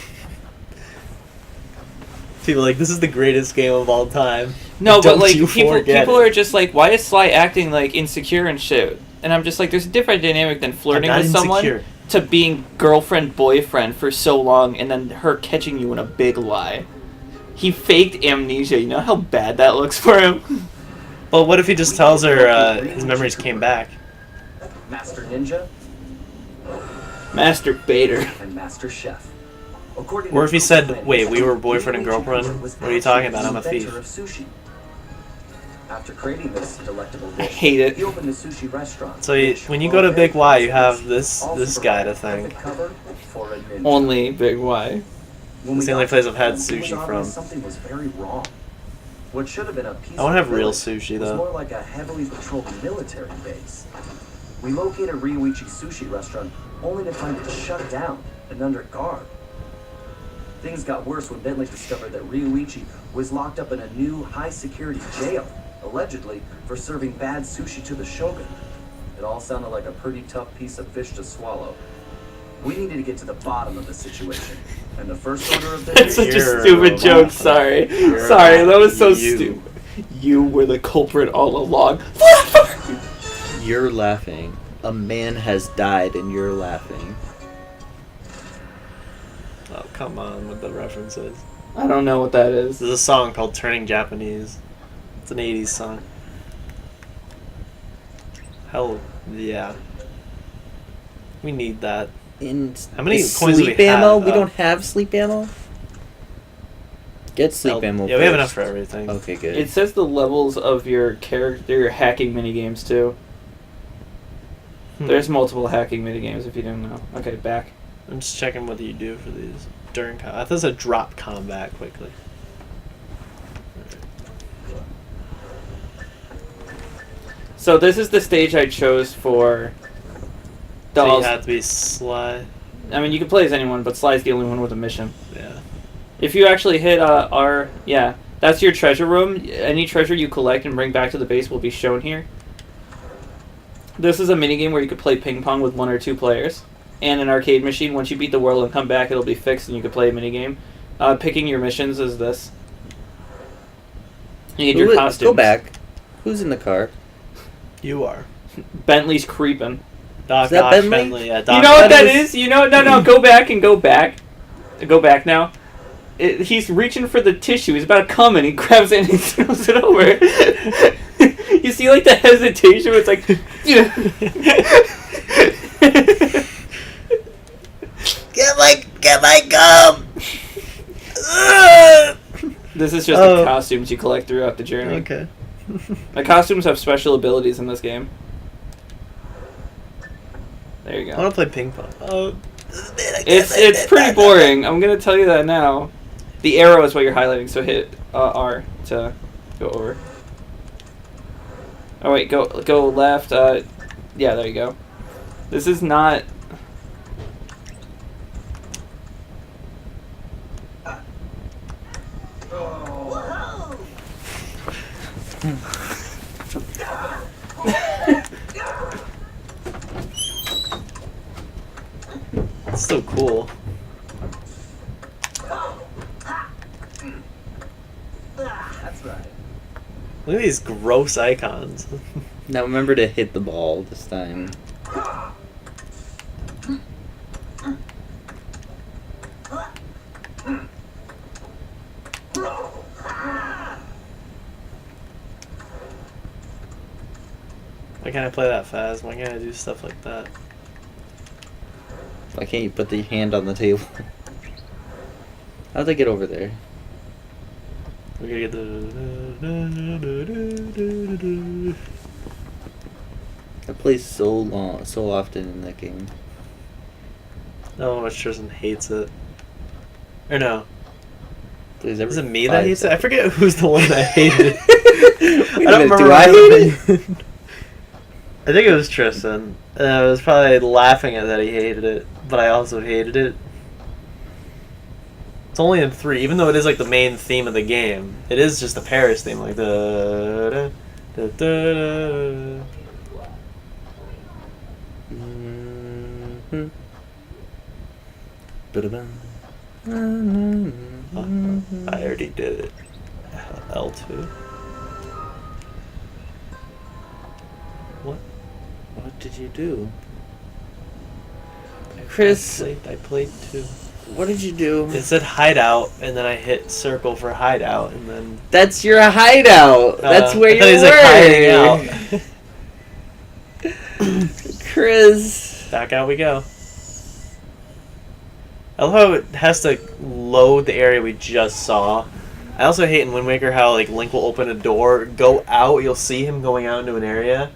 people are like, "This is the greatest game of all time." No, but Don't like you people forget are it. just like, why is Sly acting like insecure and shit? And I'm just like, there's a different dynamic than flirting I'm not with someone insecure. to being girlfriend boyfriend for so long and then her catching you in a big lie. He faked amnesia. You know how bad that looks for him. Well, what if he just tells her his memories came back? Master Ninja Master Bader. and Master Chef. According Or to if he proof said, of "Wait, we were Bentley, boyfriend and Luigi girlfriend? Cooper was What are you talking actually about? I'm a the thief." inventor of sushi. After creating this delectable I dish, hate it. he opened a sushi restaurant. So which, when you while go to very Big Y, you prosperous, have this also guy to provided thank. perfect cover for a ninja. Only Big Y. When It's we the only got place I've had it was sushi obvious from. Something was very wrong. What should have been a peaceful I want to have real village sushi was though. more like a heavily patrolled military base. We located Ryuichi Sushi Restaurant only to find it shut down and under guard. Things got worse when Bentley discovered that Ryuichi was locked up in a new high-security jail, allegedly for serving bad sushi to the shogun. It all sounded like a pretty tough piece of fish to swallow. We needed to get to the bottom of the situation, and the first order of That's business... such a You're stupid a joke. robot. Sorry. You're Sorry, a that was so you. stupid. You were the culprit all along. You're laughing. A man has died and you're laughing. Oh, come on with the references. I don't know what that is. There's a song called Turning Japanese. It's an 80s song. Hell yeah. We need that. In How many is coins do we sleep ammo? have? We don't have sleep ammo? Get sleep ammo Yeah, we have first. enough for everything. Okay, good. It says the levels of your character, your hacking minigames too. There's multiple hacking minigames if you didn't know. Okay, back. I'm just checking what you do for these during combat. I thought it was a drop combat quickly. So this is the stage I chose for So you dolls. have to be Sly. I mean, you can play as anyone, but Sly's the only one with a mission. Yeah. If you actually hit R, yeah, that's your treasure room. Any treasure you collect and bring back to the base will be shown here. This is a minigame where you could play ping pong with 1 or 2 players. And an arcade machine. Once you beat the world and come back, it'll be fixed and you can play a minigame. Picking your missions is this. You need your costumes. Go back. Who's in the car? You are. Bentley's creeping. Doc Is that Ock Bentley? Yeah, Doc You know what Ock. that is? You know, no, go back and go back. Go back now. He's reaching for the tissue. He's about to come and he grabs it and he throws it over. You see, like, the hesitation? It's like... Get my gum! This is just the costumes you collect throughout the journey. Okay. The costumes have special abilities in this game. There you I go. want to play ping pong. It's pretty boring. I'm gonna tell you that now. The arrow is what you're highlighting, so hit R to go over. Oh wait, go left. Yeah, there you go. This is not. It's so cool. That's right. Look at these gross icons. Now remember to hit the ball this time. Why can't I play that fast? Why can't I do stuff like that? Why can't you put the hand on the table? How'd they get over there? We're gonna get the. I play so often in that game. No, how much Tristan hates it. Or no. Plays Is every it me that 5 hates it? I seconds. forget who's the one that hated it. Wait I a don't minute, remember. do I hate it? I think it was Tristan. And I was probably laughing at that he hated it, but I also hated it. It's only in 3, even though it is like the main theme of the game. It is just the Paris theme, like the. Mhm. Ba-da-bum. I already did it. L2. What? What did you do? Chris, I played 2. What did you do? It said hideout, and then I hit circle for hideout, and then. That's your hideout. That's where I you thought he was, like, were. hiding out. Chris. Back out we go. I love how it has to load the area we just saw. I also hate in Wind Waker how like Link will open a door, go out, you'll see him going out into an area,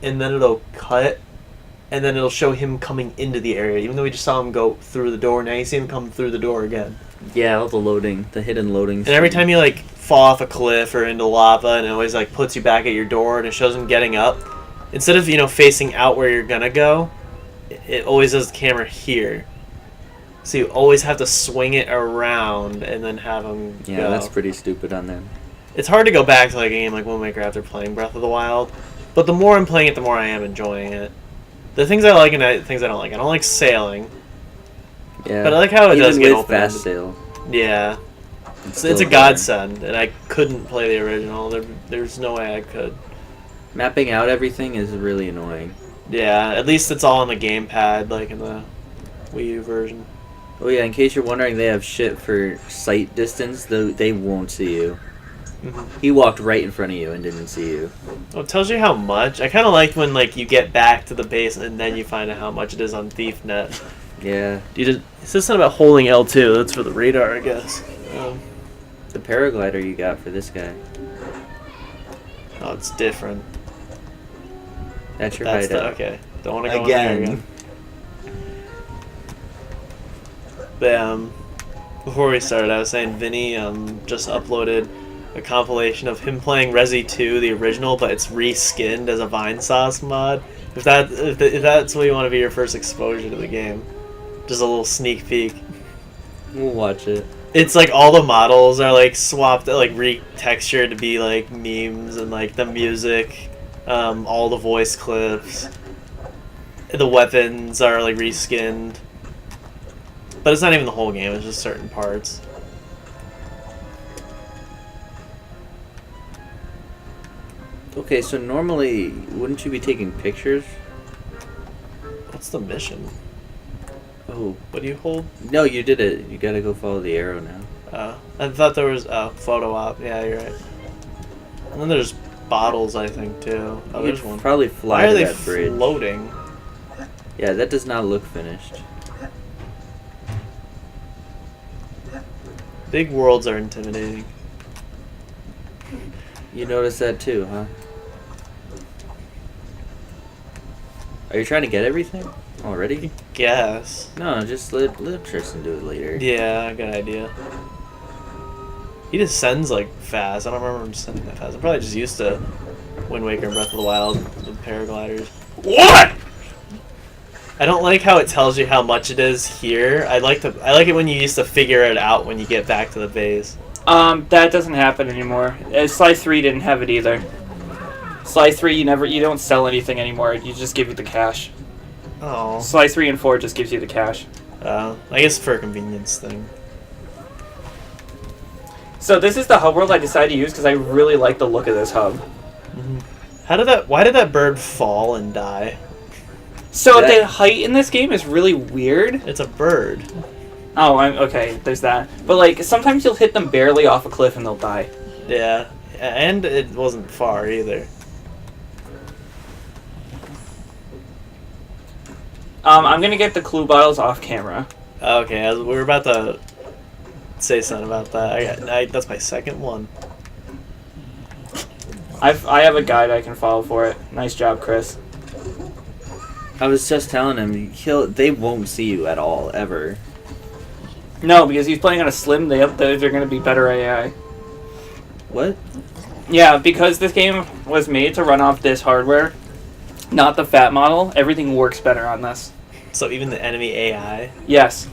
and then it'll cut, and then it'll show him coming into the area. Even though we just saw him go through the door, now you see him come through the door again. Yeah, all the loading, the hidden loading. And every time you like fall off a cliff or into lava, and it always like puts you back at your door, and it shows him getting up. Instead of facing out where you're gonna go, it always does the camera here. So you always have to swing it around and then have him Yeah, go. that's pretty stupid on them. It's hard to go back to like a game like Wind Waker after playing Breath of the Wild, but the more I'm playing it, the more I am enjoying it. The things I like and the things I don't like. I don't like sailing, Yeah. but I like how it Even does get with open. fast sail. Yeah, it's still a hard. godsend, and I couldn't play the original. There's no way I could. Mapping out everything is really annoying. Yeah, at least it's all on the gamepad, like in the Wii U version. Oh yeah, in case you're wondering, they have shit for sight distance, though they won't see you. He walked right in front of you and didn't see you. Oh, it tells you how much. I kind of liked when like you get back to the base and then you find out how much it is on ThiefNet. Yeah. It says something about holding L2. That's for the radar, I guess. The paraglider you got for this guy. Oh, it's different. That's your That's hideout. okay. Don't want to go in there again. But, before we started, I was saying Vinny just uploaded a compilation of him playing Resi 2, the original, but it's reskinned as a Vine Sauce mod. If that's what you want to be your first exposure to the game, just a little sneak peek. We'll watch it. It's like all the models are like swapped, like retextured to be like memes, and like the music, all the voice clips, the weapons are like reskinned. But it's not even the whole game; it's just certain parts. Okay, so normally, wouldn't you be taking pictures? What's the mission? Oh, What do you hold? no, you did it. You gotta go follow the arrow now. I thought there was photo op. Yeah, you're right. And then there's bottles, I think too. Oh, You there's could one. probably Why fly are to they that bridge. floating? Yeah, that does not look finished. Big worlds are intimidating. You noticed that too, huh? Are you trying to get everything already? Guess. No, just let Tristan do it later. Yeah, good idea. He descends like fast. I don't remember him descending that fast. I'm probably just used to Wind Waker and Breath of the Wild with paragliders. What? I don't like how it tells you how much it is here. I like it when you used to figure it out when you get back to the base. That doesn't happen anymore. Sly 3 didn't have it either. Sly 3, you don't sell anything anymore. You just give you the cash. Oh. Sly 3 and 4 just gives you the cash. I guess for a convenience thing. So this is the hub world I decided to use because I really like the look of this hub. Why did that bird fall and die? So the height in this game is really weird. It's a bird. Oh, okay, there's that. But like, sometimes you'll hit them barely off a cliff and they'll die. Yeah, and it wasn't far either. I'm gonna get the clue bottles off camera. Okay, we were about to say something about that. That's my second one. I have a guide I can follow for it. Nice job, Chris. I was just telling him, they won't see you at all, ever. No, because he's playing on a slim. They're going to be better AI. What? Yeah, because this game was made to run off this hardware, not the fat model. Everything works better on this. So even the enemy AI? Yes.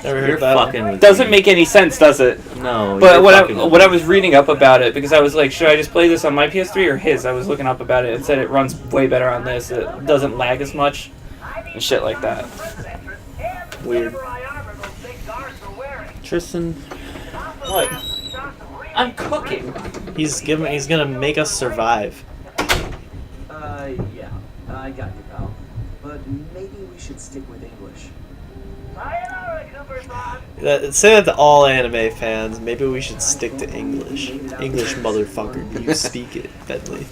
Never You're heard that fucking one. with Doesn't me. make any sense, does it? No. But you're what fucking with I me. was reading up about it, because I was like, should I just play this on my PS3 or his? I was looking up about it. It said it runs way better on this. It doesn't lag as much and shit like that. Weird. Tristan, What? I'm cooking. He's gonna make us survive. Yeah, I got you, pal. But maybe we should stick with English. Say that to all anime fans. Maybe we should stick to English. English, motherfucker. Do you speak it, Bentley?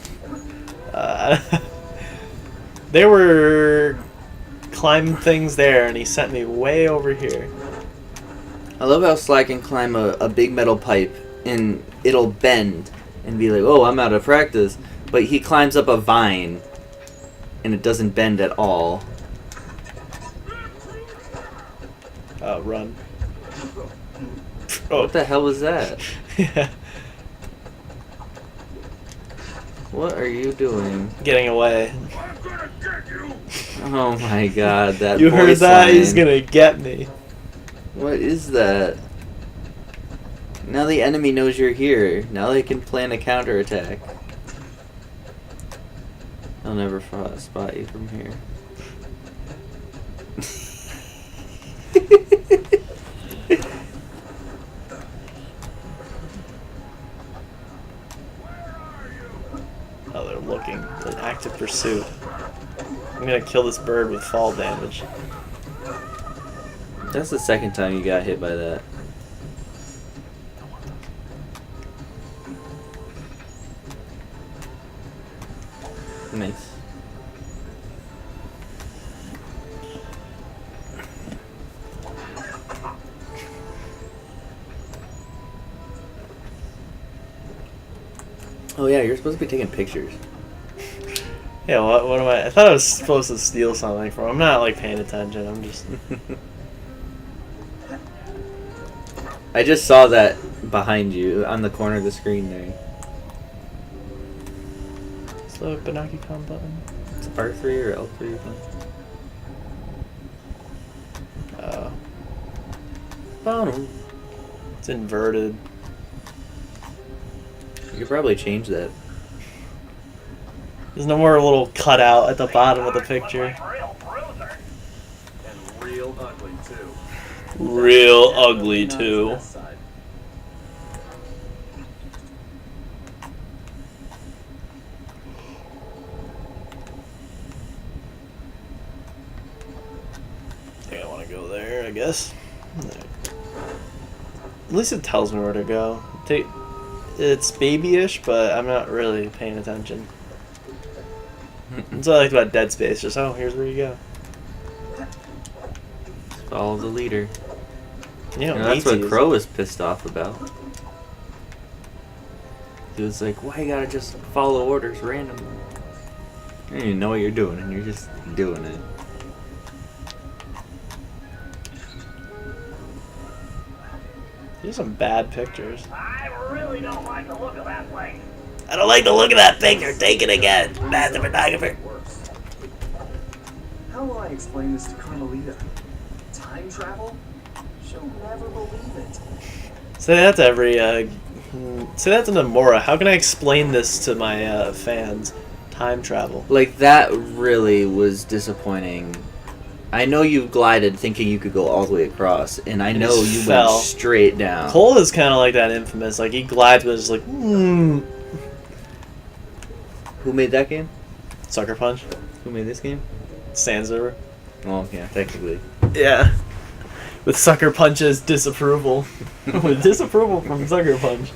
There were climbing things there, and he sent me way over here. I love how Sly can climb a big metal pipe and it'll bend and be like, oh, I'm out of practice. But he climbs up a vine and it doesn't bend at all. Run. Oh. What the hell was that? Yeah. What are you doing? Getting away. Oh my god, that You heard voice that? line. He's gonna get me. What is that? Now the enemy knows you're here. Now they can plan a counterattack. They'll never spot you from here. Oh, they're looking. An active pursuit. I'm gonna kill this bird with fall damage. That's the second time you got hit by that. Nice. Oh yeah, you're supposed to be taking pictures. Yeah, what am I? I thought I was supposed to steal something from him. I'm not like paying attention. I'm just. I just saw that behind you on the corner of the screen there. It's the Banaki-Con button. It's R3 or L3 or something. It's inverted. You could probably change that. There's no more little cutout at the bottom of the picture. And real ugly, too. Real ugly too. Best side. I think I want to go there, I guess. At least it tells me where to go. It's babyish, but I'm not really paying attention. That's what I liked about Dead Space. Just, oh, here's where you go. Follow the leader. You know, That's what Crow was pissed off about. He was like, why you gotta just follow orders randomly? You don't even know what you're doing, and you're just doing it. These are some bad pictures. I really don't like the look of that place. I don't like the look of that picture. Take it again, master photographer. Worse. How will I explain this to Carmelita? Time travel? She'll never believe it. Say that to every. Say that to Nomura. How can I explain this to my fans? Time travel. Like, that really was disappointing. I know you glided thinking you could go all the way across, and I And know just you fell. went straight down. Cole is kind of like that infamous. Like he glides, but it's like, Who made that game? Sucker Punch. Who made this game? Sands over. Well, yeah, technically. Yeah. With Sucker Punch's disapproval. With disapproval from Sucker Punch.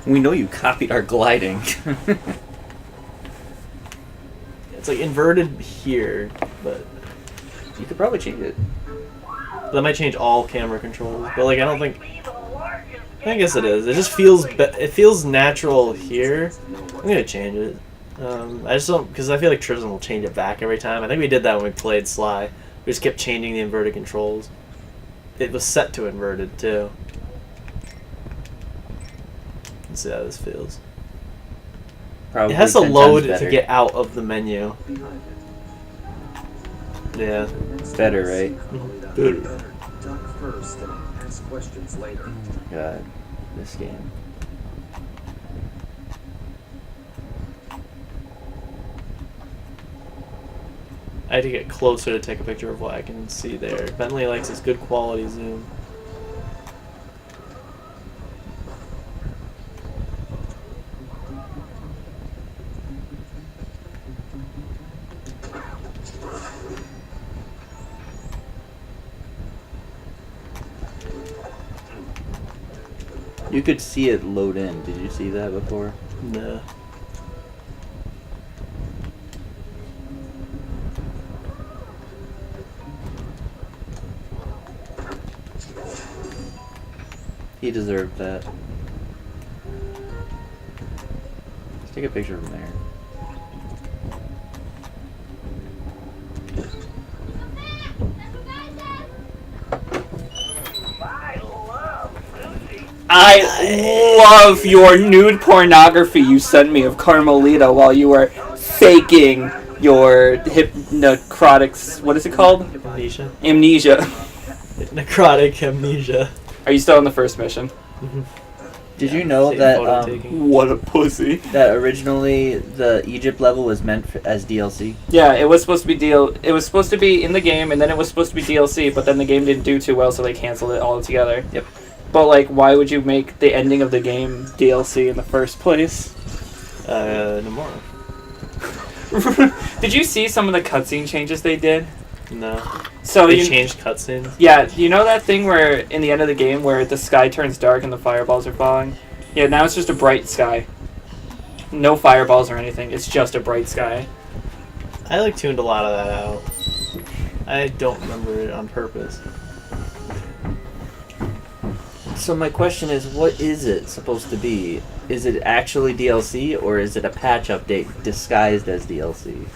We know you copied our gliding. It's like inverted here, but You could probably change it. that might change all camera controls. But like, I don't think. I guess it is. It just feels. It feels natural here. I'm gonna change it. I just don't, because I feel like Tristan will change it back every time. I think we did that when we played Sly. We just kept changing the inverted controls. It was set to inverted too. Let's see how this feels. Probably It has to 10 times load better. to get out of the menu. Behind it. Yeah. Better, right? Better. Duck first and ask questions later. God, this game. I had to get closer to take a picture of what I can see there. Bentley likes his good quality zoom. You could see it load in. Did you see that before? No. He deserved that. Let's take a picture from there. I love your nude pornography you sent me of Carmelita while you were faking your necrotics. What is it called? Amnesia. Amnesia. Necrotic amnesia. Are you still on the first mission? Did you know Same that photo taking. What a pussy. that originally the Egypt level was meant as DLC? Yeah, it was supposed to be It was supposed to be in the game, and then it was supposed to be DLC. But then the game didn't do too well, so they canceled it altogether. Yep. But like, why would you make the ending of the game DLC in the first place? Nomura. Did you see some of the cutscene changes they did? No. So They you, changed cutscenes. yeah, you know that thing where in the end of the game where the sky turns dark and the fireballs are falling? Yeah, now it's just a bright sky. No fireballs or anything. It's just a bright sky. I like tuned a lot of that out. I don't remember it on purpose. So my question is, what is it supposed to be? Is it actually DLC, or is it a patch update disguised as DLC?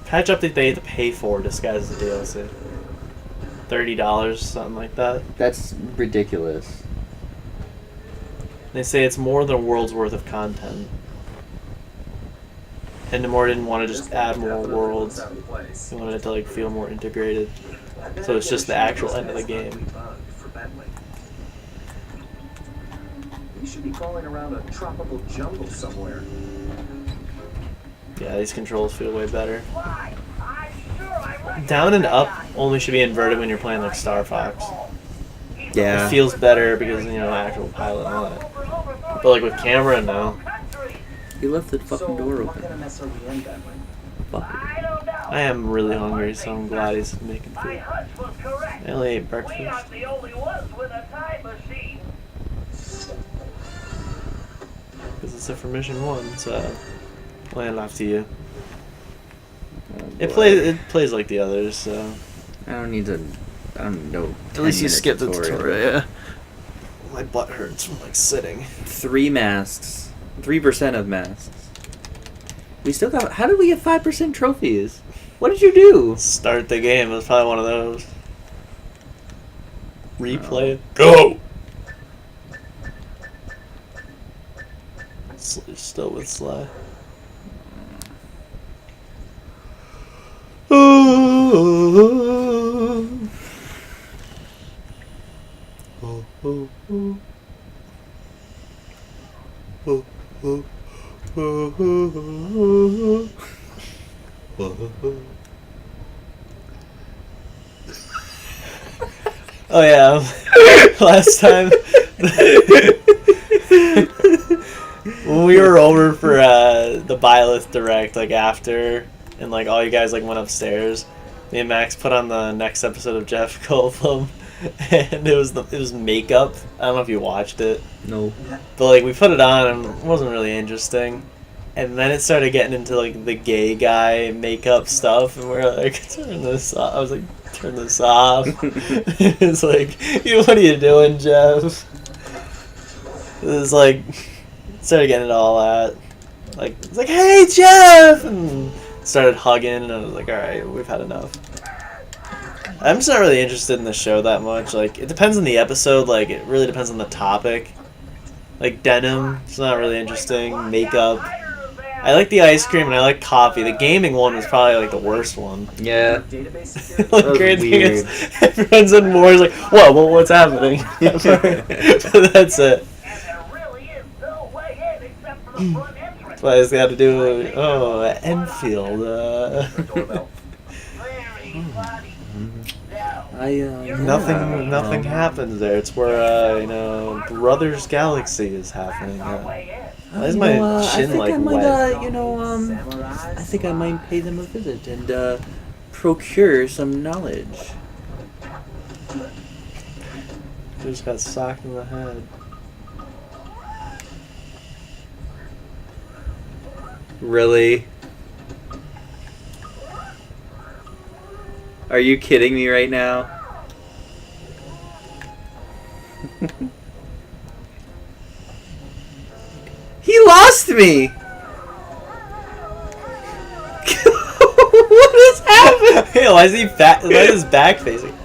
Patch update they had to pay for disguised as DLC. $30, something like that. That's ridiculous. They say it's more than a world's worth of content. And Nomura didn't want to just add more worlds. Out of place. He wanted it to like feel more integrated. So it's just the actual end of the game. For Bentley. We should be crawling around a tropical jungle somewhere. Yeah, these controls feel way better. Why? I'm sure I recognize Down and that up guy. only should be inverted when you're playing like Star Fox. Yeah. It feels better because, you know, actual pilot and all that. But like with camera, no. You left the fucking door What kind open. of mess are we in, Bentley? Fuck. I don't know. I am really hungry, so I'm glad he's making My food. hunch was correct. I only ate We breakfast. aren't the only ones with a time machine. Because it's it for mission 1, so land off to you. It plays like the others, so I don't need to. I don't know. at least you 10-minute skip the tutorial. Yeah. My butt hurts from like sitting. 3 masks. 3% of masks. We still got. How did we get 5% trophies? What did you do? Start the game. It was probably one of those. Replay it. Go. Still with Sly. Oh yeah, last time when we were over for the Byleth Direct, like after, and like all you guys like went upstairs, me and Max put on the next episode of Jeff Goldblum, and it was makeup. I don't know if you watched it, No. but like we put it on and it wasn't really interesting. And then it started getting into like the gay guy makeup stuff, and we were like, turn this off. I was like, turn this off. It's like, what are you doing, Jeff? It was like, started getting into all that. Like, it's like, hey, Jeff! And started hugging, and I was like, alright, we've had enough. I'm just not really interested in the show that much. Like, it depends on the episode. Like, it really depends on the topic. Like, denim, it's not really interesting. Makeup. I like the ice cream and I like coffee. The gaming one was probably like the worst one. Yeah. Database security? Like, That was great thing weird. is, everyone's in more is like, whoa, well, what's happening? But that's it. And there really is no way in except for the front entrance. That's why I just got to do, Enfield. Doorbell. Very funny. Nothing happens there. It's where, Brothers Galaxy is happening. Why is my chin I like think I wet? might, I think I might pay them a visit and procure some knowledge. Just got socked in the head. Really? Are you kidding me right now? He lost me! What is happening? Hey, why is his back facing?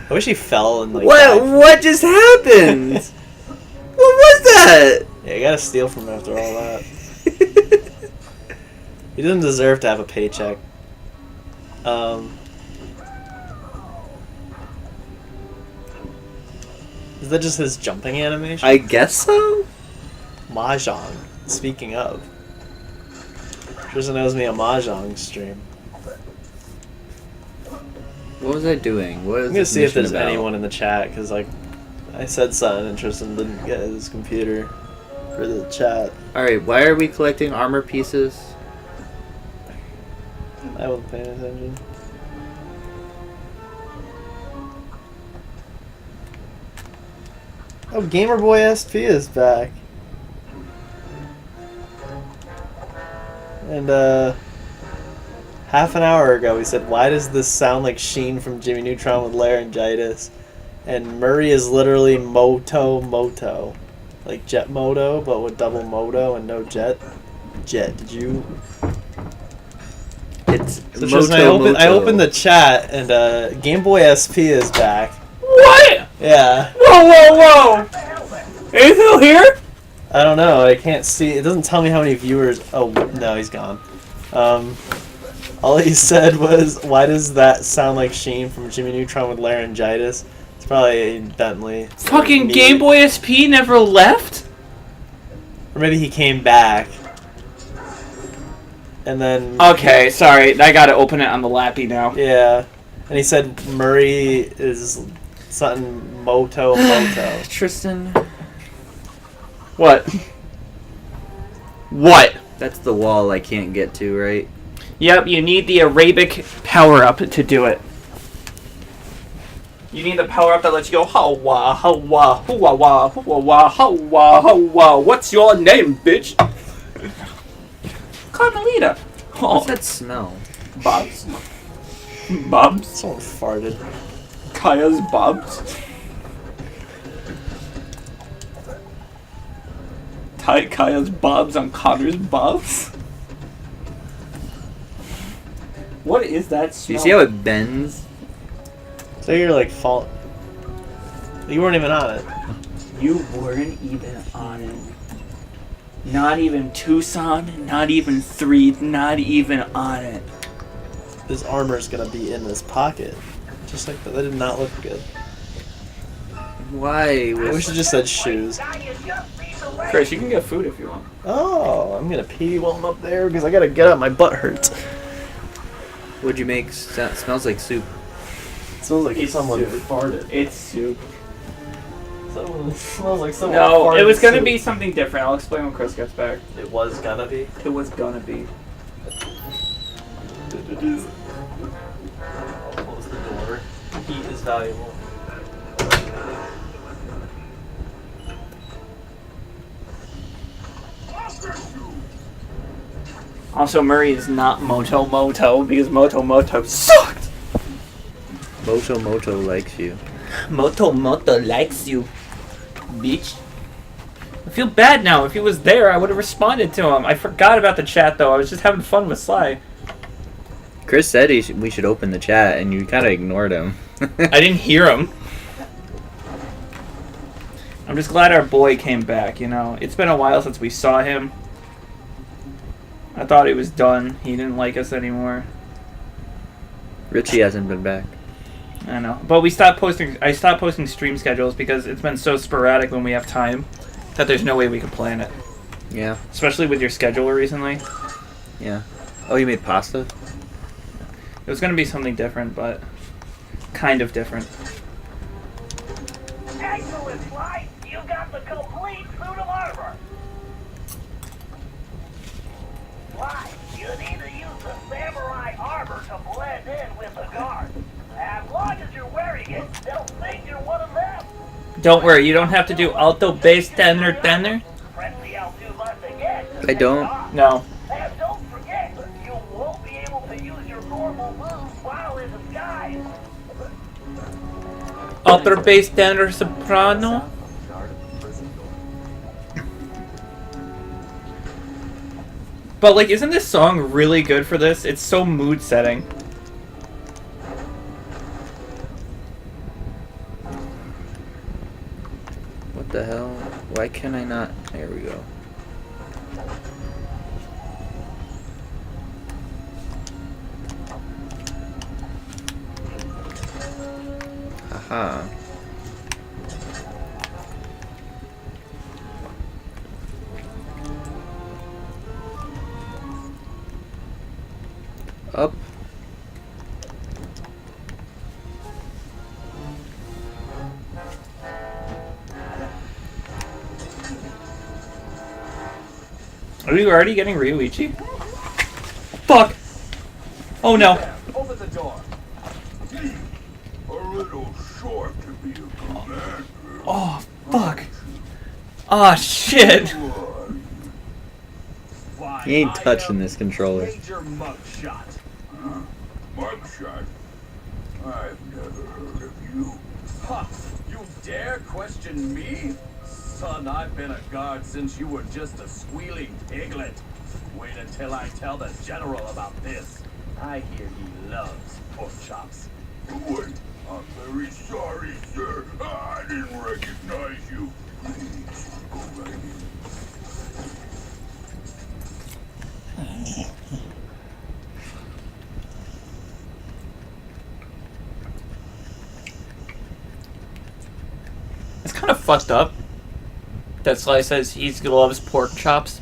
I wish he fell and like. What? died. What just happened? What was that? Yeah, you gotta steal from him after all that. He doesn't deserve to have a paycheck. Is that just his jumping animation? I guess so. Mahjong. Speaking of. Tristan owes me a Mahjong stream. What was I doing? What is I'm gonna this see if mission there's about? anyone in the chat, because like, I said something and Tristan didn't get his computer for the chat. Alright, why are we collecting armor pieces? I wasn't paying attention. Oh, Gamer Boy SP is back. And half an hour ago we said, why does this sound like Sheen from Jimmy Neutron with laryngitis? And Murray is literally Moto. Like Jet Moto, but with double Moto and no Jet. Jet, did you... It's So Tristan, I Moto. opened the chat and Game Boy SP is back. What? Yeah. Whoa! Are you still here? I don't know. I can't see. It doesn't tell me how many viewers. Oh no, he's gone. All he said was, "Why does that sound like Sheen from Jimmy Neutron with laryngitis?" It's probably Bentley. Fucking Me. Game Boy SP never left? Or maybe he came back. And then. Okay, sorry. I gotta open it on the Lappy now. Yeah. And he said Murray is something Moto. Tristan. What? What? That's the wall I can't get to, right? Yep, you need the Arabic power-up to do it. You need the power-up that lets you go, ha-wah, ha-wah, hoo-wah-wah, hoo-wah-wah, ha-wah, ha-wah. What's your name, bitch? Carmelita. What's that smell? Bobs. Bobs. Someone farted. Kaya's Bobs. Kaya's Bobs on Connor's Bobs. What is that Do smell? you see how it bends? So you're like fall. You weren't even on it. You weren't even on it. Not even Tucson, not even 3, not even on it. His armor's gonna be in his pocket. Just like that. That did not look good. Why? I wish it just said shoes. Chris, you can get food if you want. Oh, I'm gonna pee while I'm up there because I gotta get up. My butt hurts. What'd you make? Smells like soup. It smells like someone soup. farted. It's soup. It smells like someone No, farted it was gonna soup. be something different. I'll explain when Chris gets back. It was gonna be. It was gonna be. I'll close the door. Heat is valuable. Also, Murray is not Moto because Moto sucked. Moto likes you. Moto likes you, bitch. I feel bad now. If he was there, I would have responded to him. I forgot about the chat, though. I was just having fun with Sly. Chris said we should open the chat, and you kind of ignored him. I didn't hear him. I'm just glad our boy came back, you know. It's been a while since we saw him. I thought he was done. He didn't like us anymore. Richie hasn't been back. I know. But we stopped posting. I stopped posting stream schedules because it's been so sporadic when we have time that there's no way we can plan it. Yeah. Especially with your scheduler recently. Yeah. Oh, you made pasta? It was going to be something different, but kind of different. Excellent, Sly. You got the complete suit of armor. Sly, you need to use the samurai armor to blend in with the guards. As long as you're wearing it, they'll think you're one of them. Don't worry, you don't have to do alto, bass, tenor. Press the L2 button again. I don't. No. And don't forget, you won't be able to use your normal moves while in disguise. Alto, bass, tenor, soprano. But like, isn't this song really good for this? It's so mood setting. What the hell? Why can I not? There we go. Haha. Up. Are you already getting Ryuichi? Fuck! Oh no. Open the door. A little short to be a commander. Oh, fuck. Oh, shit. Why, He ain't I touching am this controller. Major Mugshot. Mugshot. I've never heard of you. Ha! You dare question me? Son, I've been a guard since you were just a squealing piglet. Wait until I tell the general about this. I hear he loves pork chops. Wait, I'm very sorry, sir. I didn't recognize you. Please, go right in. fucked up? That Sly says he loves pork chops.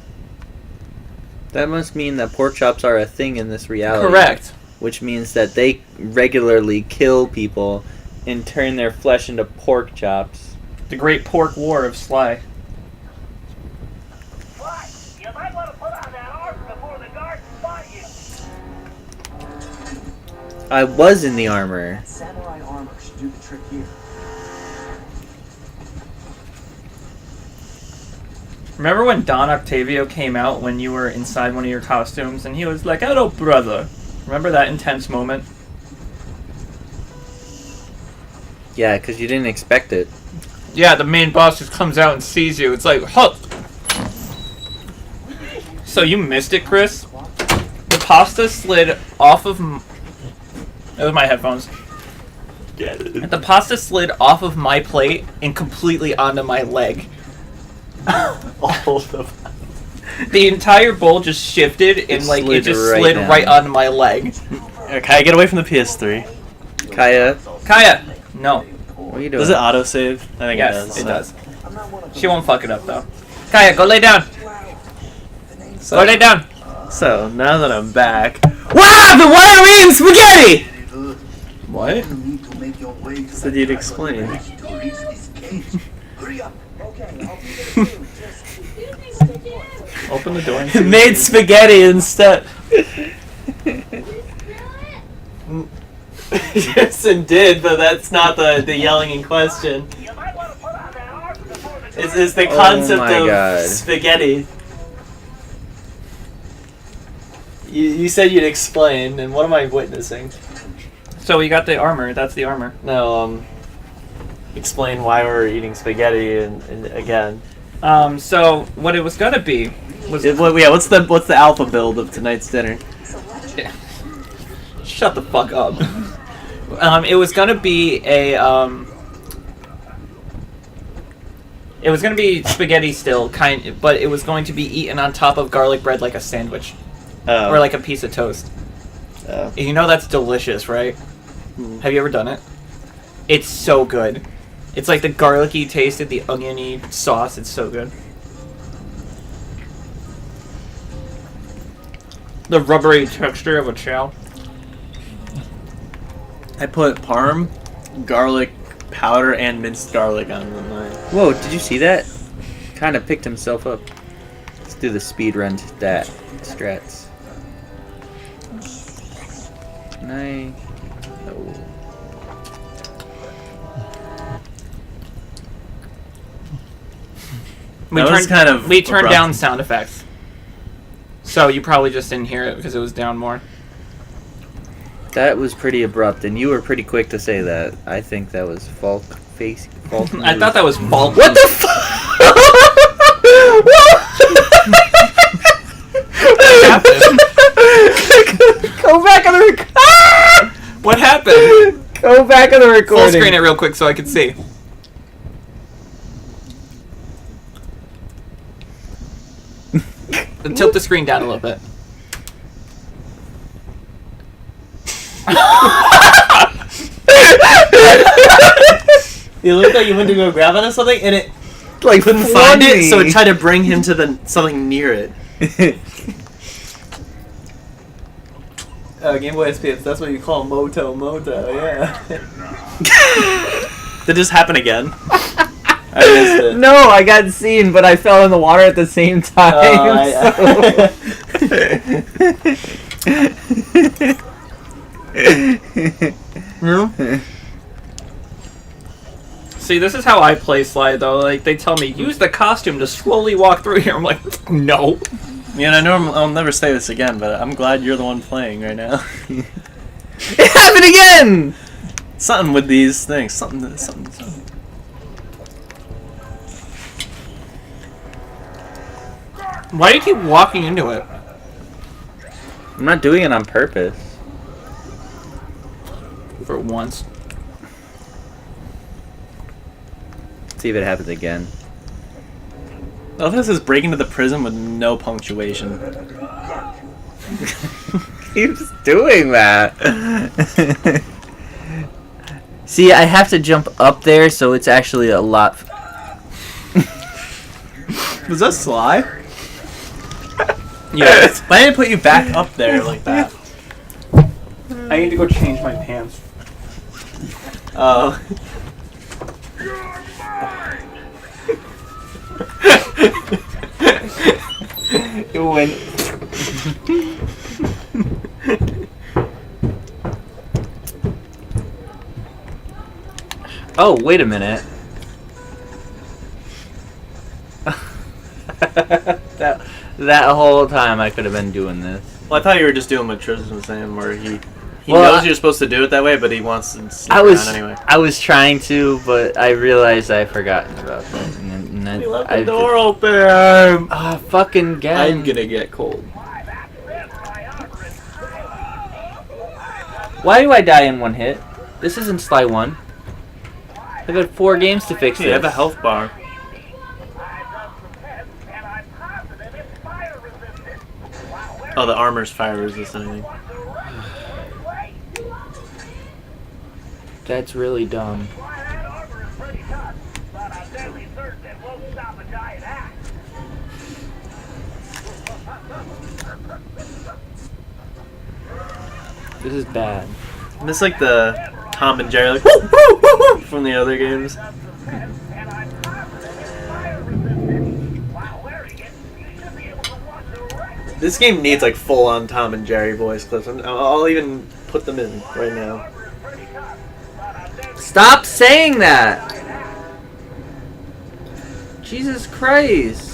That must mean that pork chops are a thing in this reality. Correct. Which means that they regularly kill people and turn their flesh into pork chops. The Great Pork War of Sly. Why? You might want to put on that armor before the guards spot you. I was in the armor. Samurai armor should do the trick here. Remember when Don Octavio came out when you were inside one of your costumes and he was like, "Hello, brother." Remember that intense moment? Yeah, because you didn't expect it. Yeah, the main boss just comes out and sees you. It's like, huh. So you missed it, Chris? The pasta slid off of... It was my headphones. Get it. The pasta slid off of my plate and completely onto my leg. All of them. The entire bowl just shifted and like it just slid down. right onto my leg. Kaya, get away from the PS3. Kaya, Kaya! No. what are you doing? Does it autosave? I think Yes, it it does. does. She won't fuck it up though. Kaya, go lay down! So, Go lay down! so now that I'm back, What happened? Why are we in spaghetti? what? You need to make your way to Said you'd explain. to reach this cage. Hurry up. Okay, I'll be there soon. Just Open the door and see. Made spaghetti instead. Jason did, but that's not the yelling in question. You might want to put on that armor before the guards It's the Oh concept my of God. spaghetti. You said you'd explain, and what am I witnessing? So we got the armor. That's the armor. No, explain why we're eating spaghetti and again. So what it was gonna be was What's the alpha build of tonight's dinner? shut the fuck up. It was gonna be a it was gonna be spaghetti still, but it was going to be eaten on top of garlic bread like a sandwich or like a piece of toast. You know that's delicious, right? Have you ever done it? It's so good. It's like the garlicky taste of the oniony sauce. It's so good. The rubbery texture of a chow. I put parm, garlic powder, and minced garlic on mine. Whoa, did you see that? Kind of picked himself up. Let's do the speed run to that. Strats. Nice. Oh. We That was kind of we turned abrupt. down sound effects, so you probably just didn't hear it because it was down more. That was pretty abrupt, and you were pretty quick to say that. I think that was Falk face. Falk I thought that was fault. What the fuck? Go back on the What happened? Go back on the recording. Full screen it real quick so I can see. And tilt the screen down a little bit. You looked like you went to go grab onto something, and it Like couldn't find it, so it tried to bring him to something near it. Game Boy SPS, that's what you call Moto, yeah. Did this happen again? I missed it. No, I got seen, but I fell in the water at the same time. See, this is how I play Sly though. Like they tell me use the costume to slowly walk through here. I'm like, no. Man, I know I'll never say this again, but I'm glad you're the one playing right now. It happened again! Something with these things. Something. Why do you keep walking into it? I'm not doing it on purpose. For once. See if it happens again. Oh, this is break into the prison with no punctuation. Keeps doing that. See, I have to jump up there, so it's actually a lot Was that Sly? Yes. Why did I put you back up there like that? I need to go change my pants. Oh. It went. Oh, wait a minute. that whole time I could have been doing this. Well, I thought you were just doing what Tristan was saying, where he Well, knows you're supposed to do it that way, but he wants to sneak I was around anyway. I was trying to, but I realized I forgotten about that. And then We left I the door open. fucking again. I'm gonna get cold. Why do I die in one hit? This isn't Sly 1. I've had 4 games to fix You this. have a health bar. Oh, the armor's fire resistant, I think. That's really dumb. This is bad. I miss like the Tom and Jerry like woo, woo, woo, woo, from the other games. This game needs like full-on Tom and Jerry voice clips. I'll even put them in right now. Stop saying that! Jesus Christ.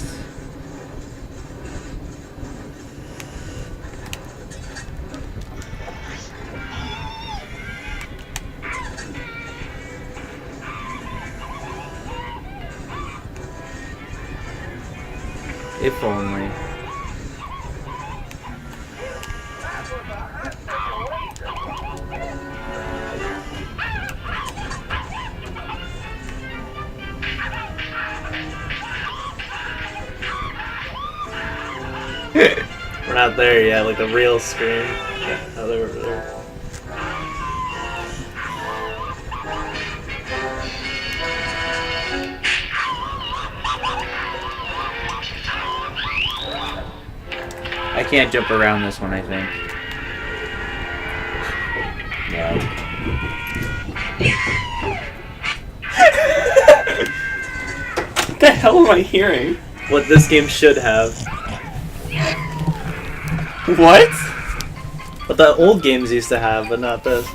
If only. We're not there yet, like the real screen. Yeah, oh, they're over there. I can't jump around this one, I think. What the hell am I hearing? What this game should have. What? What the old games used to have, but not this.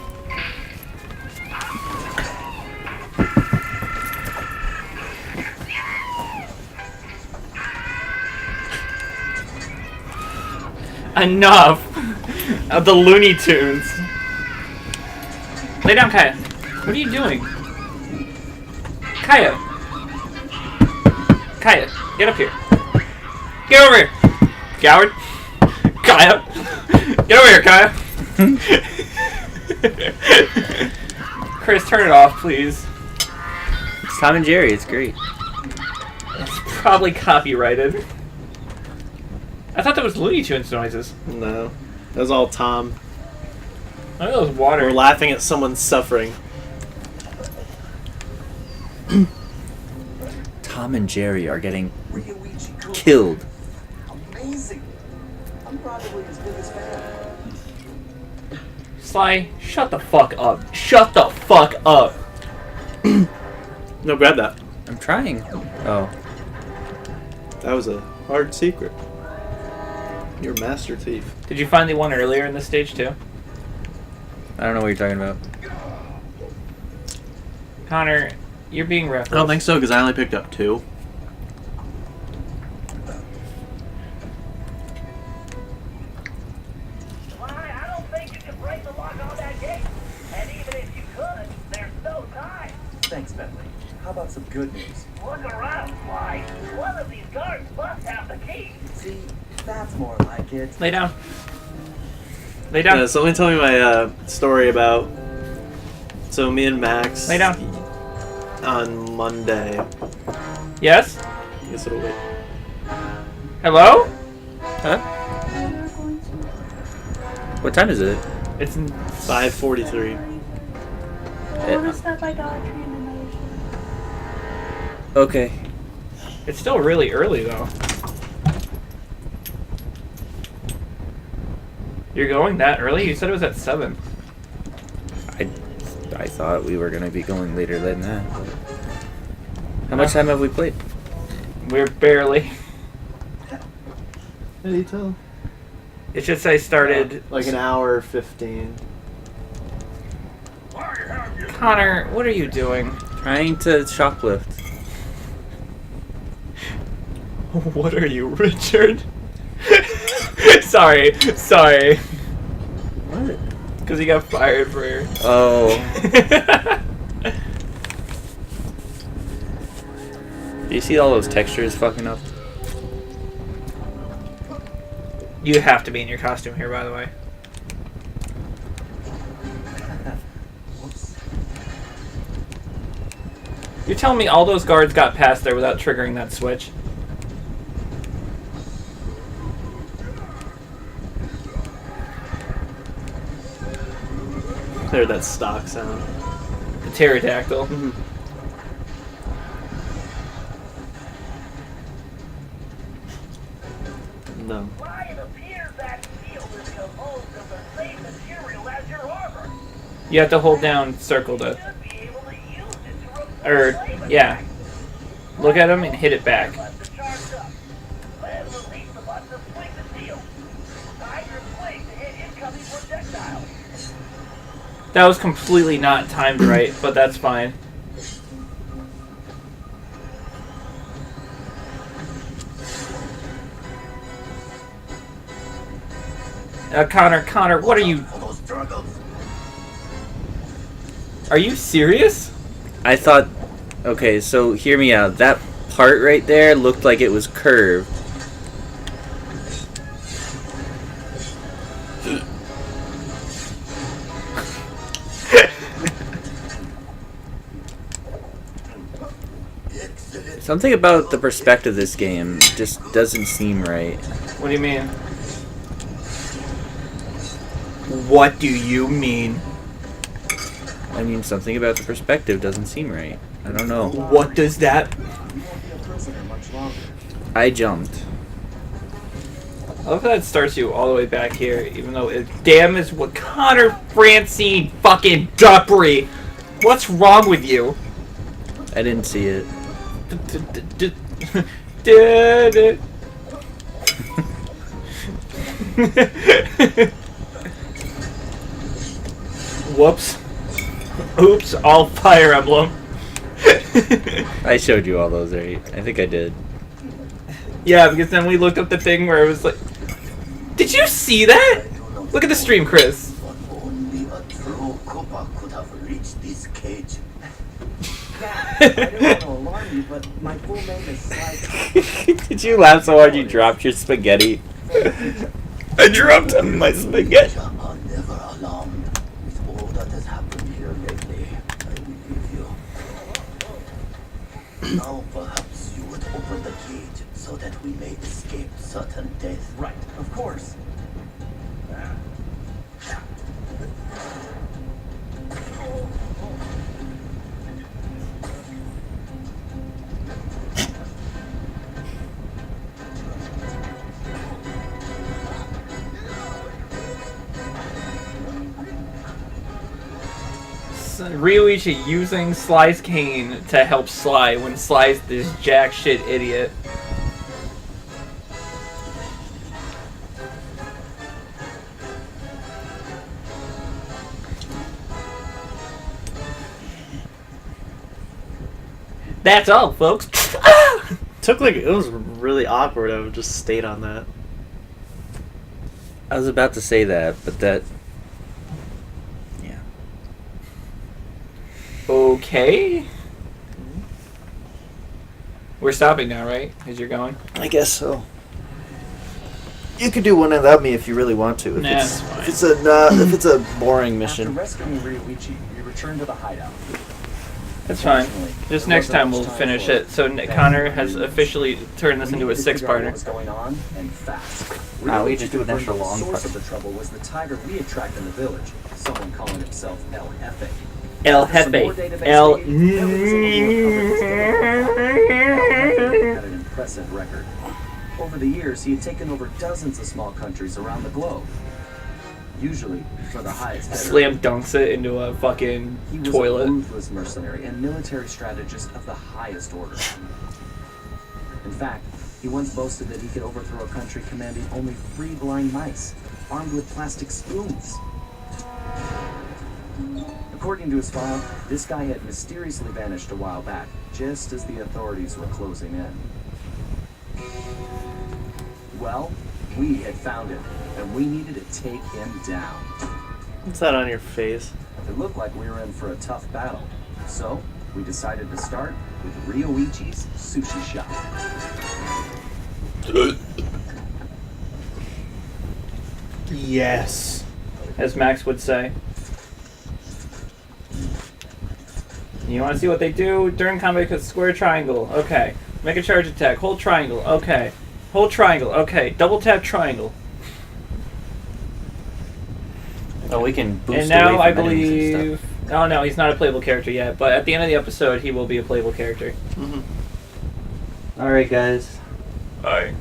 Enough of the Looney Tunes. Lay down, Kaya. What are you doing? Kaya. Kaya, get up here. Get over here. Coward. Kaya. Get over here, Kaya. Chris, turn it off, please. It's Tom and Jerry, it's great. It's probably copyrighted. I thought that was Looney Tunes noises. No. That was all Tom. I know that was water. We're laughing at someone suffering. Tom and Jerry are getting killed. Amazing. I'm probably his biggest fan. Sly, shut the fuck up. Shut the fuck up. No, grab that. I'm trying. Oh. That was a hard secret. You're a master thief. Did you find the one earlier in this stage too? I don't know what you're talking about. Connor, you're being referenced. I don't think so, because I only picked up 2. I don't think you can break the lock on that gate. And even if you could, there's no time. Thanks, Bentley. How about some good news? Look around, Sly. One of these guards must have the key. See, that's more like it. Lay down. Lay down. So let me tell you my story about... So me and Max... Lay down. On Monday. Yes? I guess it'll wait. Hello? Huh? What time is it? It's 5:43. I want to stop by Dollar Tree and another store. Okay. It's still really early though. You're going that early? You said it was at 7. I thought we were gonna be going later than that. How much time have we played? We're barely. How do you tell? It should say started. Like an hour 15. Connor, what are you doing? Trying to shoplift. What are you, Richard? sorry. What? Because he got fired for. Oh. Do you see all those textures fucking up? You have to be in your costume here, by the way. You're telling me all those guards got past there without triggering that switch? Clear that stock sound. The pterodactyl. No. Why it appears that steel is composed of the same material as your armor. You have to hold down circle to. Should be able to use it to replace Yeah. Look at him and hit it back. button to charge up. Then release the button to swing the steel. Time your swing to hit incoming projectile. That was completely not timed right, but that's fine. Connor, what are you? Are you serious? I thought. Okay, so hear me out. That part right there looked like it was curved. Something about the perspective of this game just doesn't seem right. What do you mean? What do you mean? I mean, something about the perspective doesn't seem right. I don't know. What does that? I jumped. I love that it starts you all the way back here, even though it damn is what Connor Francine fucking Dupree. What's wrong with you? I didn't see it. Whoops. Oops, all Fire Emblem. I showed you all those, right? I think I did. Yeah, because then we looked up the thing where it was like... Did you see that? Look at the stream, Chris. Only a true Koopa could have reached this cage. I don't want to alarm you, but my full name is Sly. Did you laugh so hard you dropped your spaghetti? I dropped my spaghetti. Are never alarmed with all that has happened here lately. I will give you. Now perhaps you would open the cage so that we may escape certain death. Right, of course. Ryuichi using Sly's cane to help Sly when Sly's this jack shit idiot. That's all, folks. Took like it was really awkward. I would just stayed on that. I was about to say that, but that... Yeah. Okay. We're stopping now, right? As you're going. I guess so. You could do one without me if you really want to. If Nah, it's, it's if it's a boring After mission. rescuing Ryuichi, we returned to the hideout. That's fine. Unfortunately, Just there next wasn't time much we'll time finish for it. So Connor has officially turned this We into a needed to figure out what six-parter. was going on, and fast. Nah, we just do an Ryuichi extra confirmed long The source part. of the trouble was the tiger we had tracked in the village. Someone calling himself El Jefe. El After some Jefe. more database El... digging, Ellie was able to uncover the skeleton. Had an impressive record. Over the years, he had taken over dozens of small countries around the globe. Usually for the highest bidder. Slam dunks it into a fucking He was a toilet. ruthless mercenary and military strategist of the highest order. In fact, he once boasted that he could overthrow a country commanding only 3 blind mice, armed with plastic spoons. According to his file, this guy had mysteriously vanished a while back, just as the authorities were closing in. Well, we had found him, and we needed to take him down. What's that on your face? It looked like we were in for a tough battle, so we decided to start with Ryoichi's Sushi Shop. Yes. As Max would say. You want to see what they do during combat? Because square triangle. Okay. Make a charge attack. Hold triangle. Okay. Hold triangle. Okay. Double tap triangle. Oh, we can boost And now away I from enemies and believe. Oh no, he's not a playable character yet. But at the end of the episode, he will be a playable character. stuff. All right, guys. Alright.